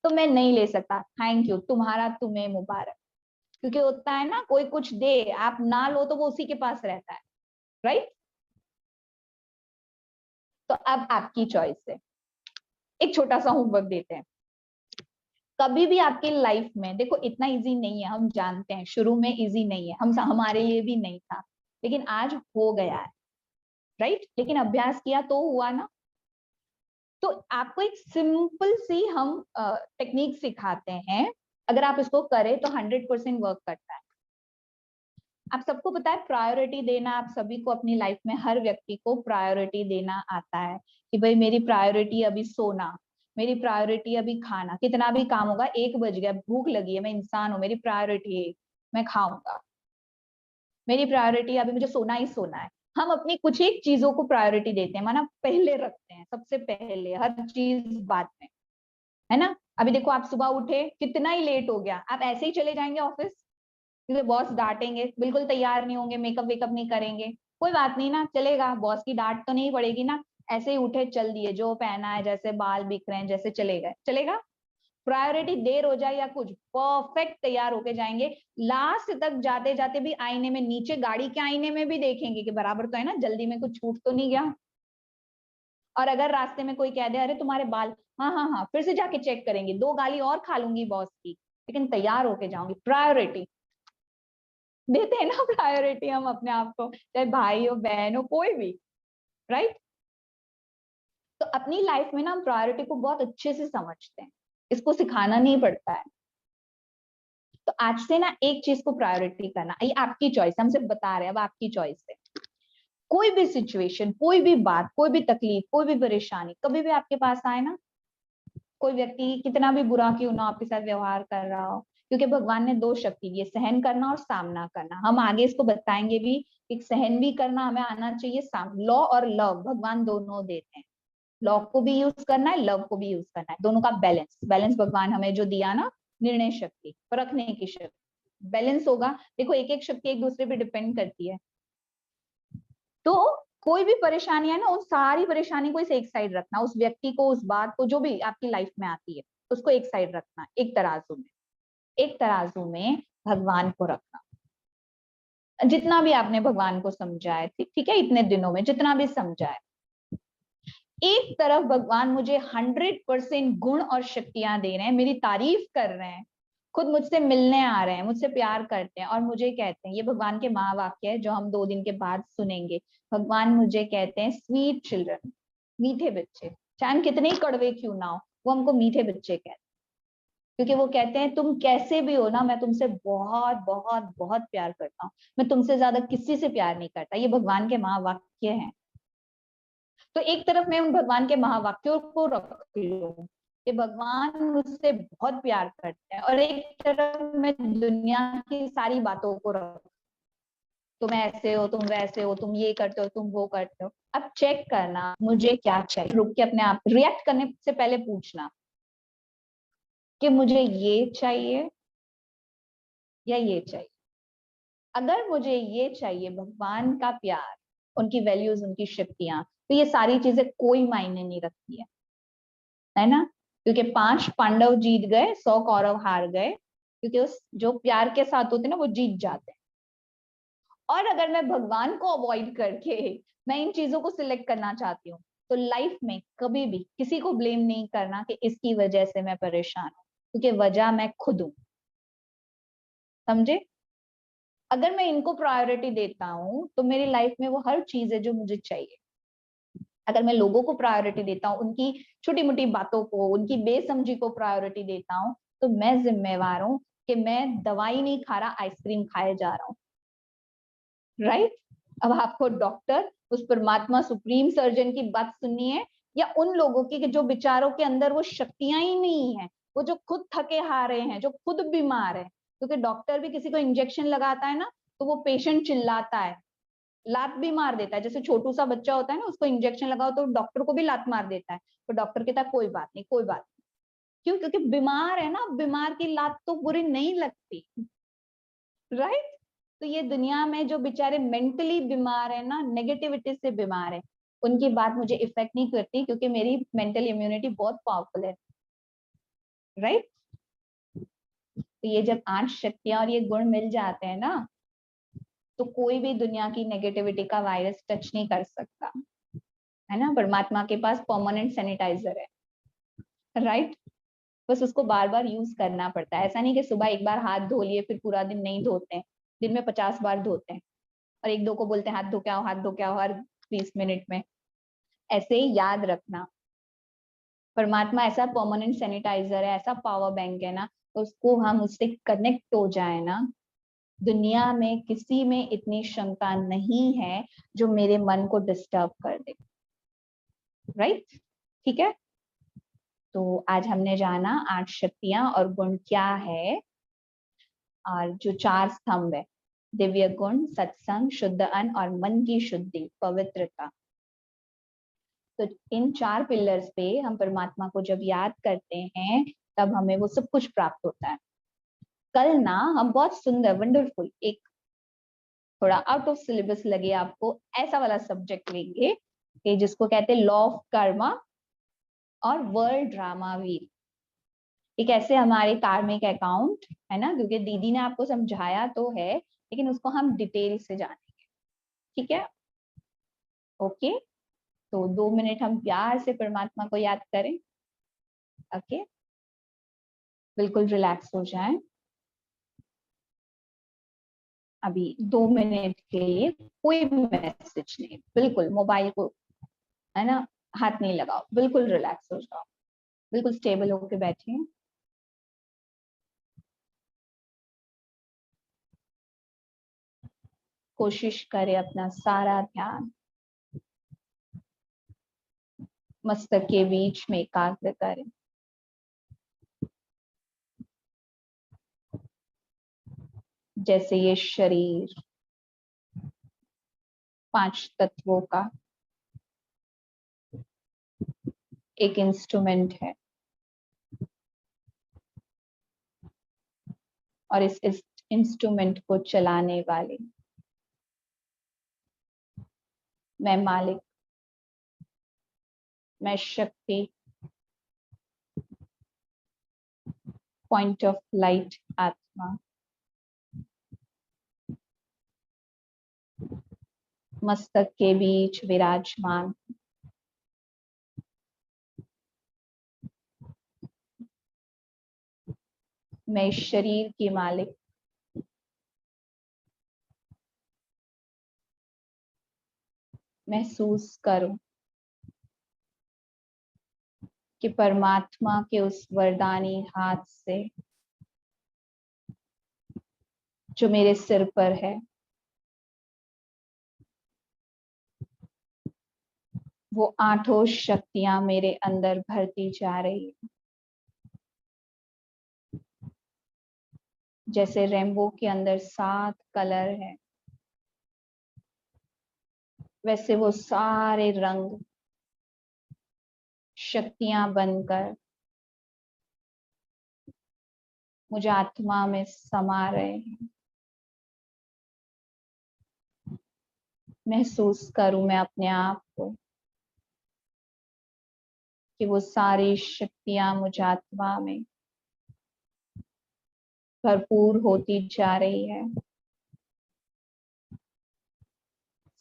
तो मैं नहीं ले सकता, थैंक यू, तुम्हारा तुम्हें मुबारक। क्योंकि होता है ना, कोई कुछ दे, आप ना लो तो वो उसी के पास रहता है, राइट। तो अब आपकी चॉइस है। एक छोटा सा होमवर्क देते हैं। कभी भी आपकी लाइफ में, देखो इतना इजी नहीं है, हम जानते हैं शुरू में इजी नहीं है, हम हमारे लिए भी नहीं था, लेकिन आज हो गया है, राइट। लेकिन अभ्यास किया तो हुआ ना। तो आपको एक सिंपल सी हम टेक्निक सिखाते हैं, अगर आप इसको करें तो 100% वर्क करता है। आप सबको पता है प्रायोरिटी देना, आप सभी को अपनी लाइफ में हर व्यक्ति को प्रायोरिटी देना आता है कि भाई मेरी प्रायोरिटी अभी सोना, मेरी प्रायोरिटी अभी खाना, कितना भी काम होगा, 1 बज गया, भूख लगी है, मैं इंसान हूँ, मेरी प्रायोरिटी है मैं खाऊंगा, मेरी प्रायोरिटी अभी मुझे सोना ही सोना है। हम अपनी कुछ एक चीजों को प्रायोरिटी देते हैं, माना पहले रखते हैं, सबसे पहले हर चीज बाद में, है ना। अभी देखो आप सुबह उठे, कितना ही लेट हो गया, आप ऐसे ही चले जाएंगे ऑफिस, क्योंकि बॉस डांटेंगे, बिल्कुल तैयार नहीं होंगे, मेकअप वेकअप नहीं करेंगे, कोई बात नहीं ना, चलेगा, बॉस की डांट तो नहीं पड़ेगी ना, ऐसे ही उठे चल दिए, जो पहना है, जैसे बाल बिख रहे हैं जैसे चले गए, चलेगा। प्रायोरिटी देर हो जाए या कुछ, परफेक्ट तैयार होके जाएंगे, लास्ट तक जाते जाते भी आईने में, नीचे गाड़ी के आईने में भी देखेंगे कि बराबर तो है ना, जल्दी में कुछ छूट तो नहीं गया। और अगर रास्ते में कोई कह दे अरे तुम्हारे बाल, हाँ हाँ हाँ, फिर से जाके चेक करेंगे, 2 गाली और खा लूंगी बॉस की, लेकिन तैयार होके जाऊंगी। प्रायोरिटी देते हैं ना, प्रायोरिटी हम अपने आप को, चाहे भाई हो बहन हो कोई भी, राइट। तो अपनी लाइफ में ना हम प्रायोरिटी को बहुत अच्छे से समझते हैं, इसको सिखाना नहीं पड़ता है। तो आज से ना एक चीज को प्रायोरिटी करना, ये आपकी चॉइस, हम सिर्फ बता रहे हैं, अब आपकी चॉइस है। कोई भी सिचुएशन, कोई भी बात, कोई भी तकलीफ, कोई भी परेशानी कभी भी आपके पास आए ना, कोई व्यक्ति कितना भी बुरा क्यों ना आपके साथ व्यवहार कर रहा हो, क्योंकि भगवान ने 2 शक्ति दी है, सहन करना और सामना करना। हम आगे इसको बताएंगे भी, एक सहन भी करना हमें आना चाहिए, लॉ और लव भगवान दोनों देते हैं, लॉ को भी यूज करना है, लव को भी यूज करना है, दोनों का बैलेंस, बैलेंस भगवान हमें जो दिया ना, निर्णय शक्ति, परखने की शक्ति, बैलेंस होगा। देखो एक एक शक्ति एक दूसरे पे डिपेंड करती है। तो कोई भी परेशानी है ना, उन सारी परेशानी को इस एक साइड रखना, उस व्यक्ति को, उस बात को, जो भी आपकी लाइफ में आती है उसको एक साइड रखना, एक तराजू में, एक तराजू में भगवान को रखना। जितना भी आपने भगवान को समझा है, ठीक है, इतने दिनों में जितना भी समझा है, एक तरफ भगवान मुझे 100% गुण और शक्तियां दे रहे हैं, मेरी तारीफ कर रहे हैं, खुद मुझसे मिलने आ रहे हैं, मुझसे प्यार करते हैं और मुझे कहते हैं, ये भगवान के महावाक्य है जो हम 2 दिन के बाद सुनेंगे। भगवान मुझे कहते हैं स्वीट चिल्ड्रन, मीठे बच्चे, चाहे हम कितने ही कड़वे क्यों ना हो, वो हमको मीठे बच्चे कहते हैं, क्योंकि वो कहते हैं तुम कैसे भी हो ना, मैं तुमसे बहुत बहुत बहुत प्यार करता हूँ, मैं तुमसे ज्यादा किसी से प्यार नहीं करता। ये भगवान के महावाक्य हैं। तो एक तरफ मैं उन भगवान के महावाक्यों को रख लूं कि भगवान मुझसे बहुत प्यार करते हैं, और एक तरफ मैं दुनिया की सारी बातों को रख, तुम ऐसे हो, तुम वैसे हो, तुम ये करते हो, तुम वो करते हो। अब चेक करना मुझे क्या चाहिए, रुक के अपने आप रिएक्ट करने से पहले पूछना कि मुझे ये चाहिए या ये चाहिए। अगर मुझे ये चाहिए, भगवान का प्यार, उनकी वैल्यूज, उनकी शक्तियां, तो ये सारी चीजें कोई मायने नहीं रखती है ना। क्योंकि 5 पांडव जीत गए, 100 कौरव हार गए, क्योंकि उस जो प्यार के साथ होते ना वो जीत जाते हैं। और अगर मैं भगवान को अवॉइड करके मैं इन चीजों को सिलेक्ट करना चाहती हूँ, तो लाइफ में कभी भी किसी को ब्लेम नहीं करना कि इसकी वजह से मैं परेशान हूँ, क्योंकि वजह मैं खुद हूँ, समझे। अगर मैं इनको प्रायोरिटी देता हूँ तो मेरी लाइफ में वो हर चीज है जो मुझे चाहिए। अगर मैं लोगों को प्रायोरिटी देता हूँ, उनकी छोटी मोटी बातों को, उनकी बेसमझी को प्रायोरिटी देता हूँ, तो मैं जिम्मेवार हूँ कि मैं दवाई नहीं खा रहा, आइसक्रीम खाए जा रहा हूँ, राइट? अब आपको डॉक्टर, उस परमात्मा सुप्रीम सर्जन की बात सुननी है, या उन लोगों की जो बेचारों के अंदर वो शक्तियां ही नहीं है, वो जो खुद थके हारे हैं, जो खुद बीमार है? क्योंकि डॉक्टर भी किसी को इंजेक्शन लगाता है ना, तो वो पेशेंट चिल्लाता है, लात भी मार देता है। जैसे छोटू सा बच्चा होता है ना, उसको इंजेक्शन लगाओ तो डॉक्टर को भी लात मार देता है, तो डॉक्टर कहता है कोई बात नहीं, कोई बात नहीं। क्यों? क्योंकि बीमार है ना, बीमार की लात तो बुरी नहीं लगती, राइट? तो ये दुनिया में जो बेचारे मेंटली बीमार है ना, नेगेटिविटी से बीमार है, उनकी बात मुझे इफेक्ट नहीं करती, क्योंकि मेरी मेंटल इम्यूनिटी बहुत पावरफुल है, राइट? तो ये जब 8 शक्तियां और ये गुण मिल जाते हैं ना, तो कोई भी दुनिया की नेगेटिविटी का वायरस टच नहीं कर सकता, है ना? परमात्मा के पास परमानेंट सैनिटाइजर है, राइट? बस उसको बार बार यूज करना पड़ता है। ऐसा नहीं कि सुबह एक बार हाथ धो लिए फिर पूरा दिन नहीं धोते हैं, दिन में 50 बार धोते हैं, और एक दो को बोलते हैं हाथ धो के आओ, हाथ धो के आओ हर 20 मिनट में। ऐसे ही याद रखना, परमात्मा ऐसा परमानेंट सैनिटाइजर है, ऐसा पावर बैंक है ना, उसको हम उससे कनेक्ट हो जाए ना, दुनिया में किसी में इतनी क्षमता नहीं है जो मेरे मन को डिस्टर्ब कर दे, राइट? ठीक है? तो आज हमने जाना 8 शक्तियां और गुण क्या है, और जो 4 स्तंभ है, दिव्य गुण, सत्संग, शुद्ध अन्न और मन की शुद्धि, पवित्रता। तो इन 4 पिलर्स पे हम परमात्मा को जब याद करते हैं, तब हमें वो सब कुछ प्राप्त होता है। कल ना हम बहुत सुंदर, वंडरफुल, एक थोड़ा आउट ऑफ सिलेबस लगे आपको, ऐसा वाला सब्जेक्ट लेंगे कि जिसको कहते हैं लॉ ऑफ कर्मा और वर्ल्ड ड्रामा व्हील। एक ऐसे हमारे कार्मिक अकाउंट है ना, क्योंकि दीदी ने आपको समझाया तो है, लेकिन उसको हम डिटेल से जानेंगे, ठीक है? ओके, तो 2 मिनट हम प्यार से परमात्मा को याद करें। ओके, बिल्कुल रिलैक्स हो जाएं। अभी 2 मिनट के लिए कोई भी मैसेज नहीं, बिल्कुल मोबाइल को, है ना, हाथ नहीं लगाओ, बिल्कुल रिलैक्स हो जाओ, बिल्कुल स्टेबल होके बैठिए। कोशिश करें अपना सारा ध्यान मस्तक के बीच में एकाग्र करें। जैसे ये शरीर 5 तत्वों का एक इंस्ट्रूमेंट है, और इस इंस्ट्रूमेंट को चलाने वाले मैं मालिक, मैं शक्ति, पॉइंट ऑफ लाइट आत्मा, मस्तक के बीच विराजमान, मैं इस शरीर की मालिक, महसूस करूं कि परमात्मा के उस वरदानी हाथ से जो मेरे सिर पर है, वो 8 शक्तियां मेरे अंदर भरती जा रही है। जैसे रेनबो के अंदर 7 कलर है, वैसे वो सारे रंग शक्तियां बनकर मुझे आत्मा में समा रहे हैं। महसूस करूं मैं अपने आप को कि वो सारी शक्तियां मुझे आत्मा में भरपूर होती जा रही है,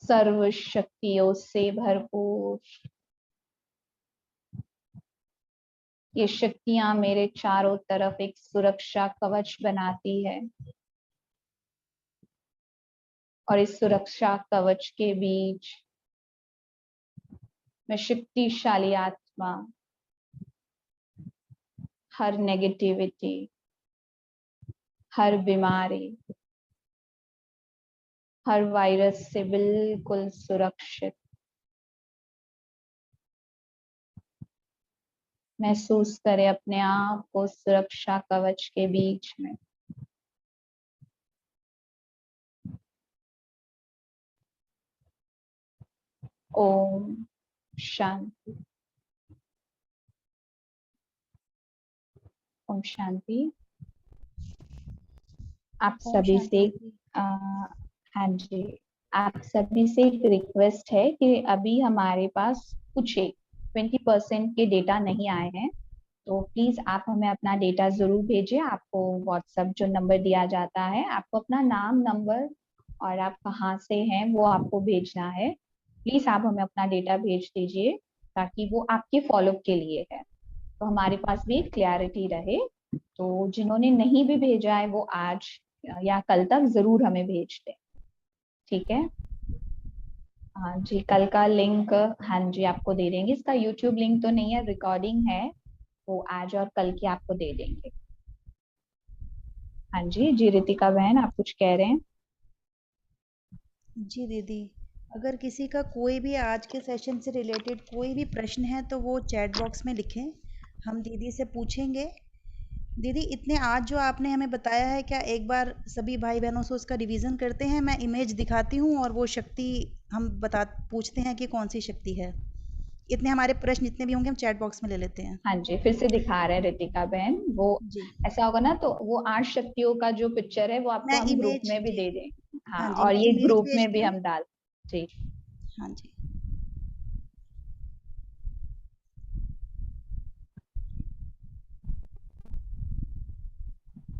सर्व शक्तियों से भरपूर। ये शक्तियां मेरे चारों तरफ एक सुरक्षा कवच बनाती है, और इस सुरक्षा कवच के बीच मैं शक्तिशाली आत्मा हर नेगेटिविटी, हर बीमारी, हर वायरस से बिल्कुल सुरक्षित महसूस करें अपने आप को सुरक्षा कवच के बीच में। ओम शांति। ओम शांति। आप ओम सभी शांति से दीदी। हाँ जी, आप सभी से एक रिक्वेस्ट है कि अभी हमारे पास कुछ 20% के डेटा नहीं आए हैं, तो प्लीज आप हमें अपना डेटा जरूर भेजिए। आपको व्हाट्सएप जो नंबर दिया जाता है, आपको अपना नाम, नंबर और आप कहाँ से हैं वो आपको भेजना है। प्लीज आप हमें अपना डेटा भेज दीजिए ताकि वो आपके फॉलोअप के लिए है, तो हमारे पास भी क्लैरिटी रहे। तो जिन्होंने नहीं भी भेजा है वो आज या कल तक जरूर हमें भेज दें, ठीक है। हाँ जी, कल का लिंक हाँ जी आपको दे देंगे। इसका यूट्यूब लिंक तो नहीं है, रिकॉर्डिंग है, वो आज और कल की आपको दे देंगे। हाँ जी जी, रितिका बहन आप कुछ कह रहे हैं? जी दीदी, अगर किसी का कोई भी आज के सेशन से रिलेटेड कोई भी प्रश्न है तो वो चैट बॉक्स में लिखें, हम दीदी से पूछेंगे। दीदी, इतने आज जो आपने हमें बताया है, क्या एक बार सभी भाई बहनों से उसका रिवीजन करते हैं? मैं इमेज दिखाती हूँ और वो शक्ति हम बता पूछते हैं कि कौन सी शक्ति है। इतने हमारे प्रश्न जितने भी होंगे हम चैट बॉक्स में ले लेते हैं। हाँ जी, फिर से दिखा रहे हैं रितिका बहन। वो जी, ऐसा होगा ना, तो वो 8 शक्तियों का जो पिक्चर है वो आपको मैं हम ग्रुप इमेज में भी जी, दे दें। हाँ, हाँ जी, और मैं ये इमेज ग्रुप में भी भेजती हूँ। हम डाल। जी हाँ जी।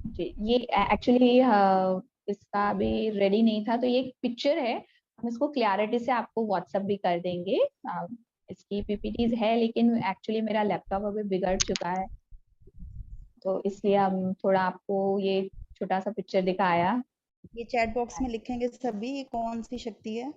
जी, ये एक्चुअली इसका भी रेडी नहीं था, तो ये एक पिक्चर है, हम इसको क्लैरिटी से आपको व्हाट्सएप भी कर देंगे। इसकी पीपीटीज है, लेकिन एक्चुअली मेरा लैपटॉप अभी बिगड़ चुका है, तो इसलिए हम थोड़ा आपको ये छोटा सा पिक्चर दिखाया। ये चैट बॉक्स में लिखेंगे सभी, ये कौन सी शक्ति है।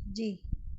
जी,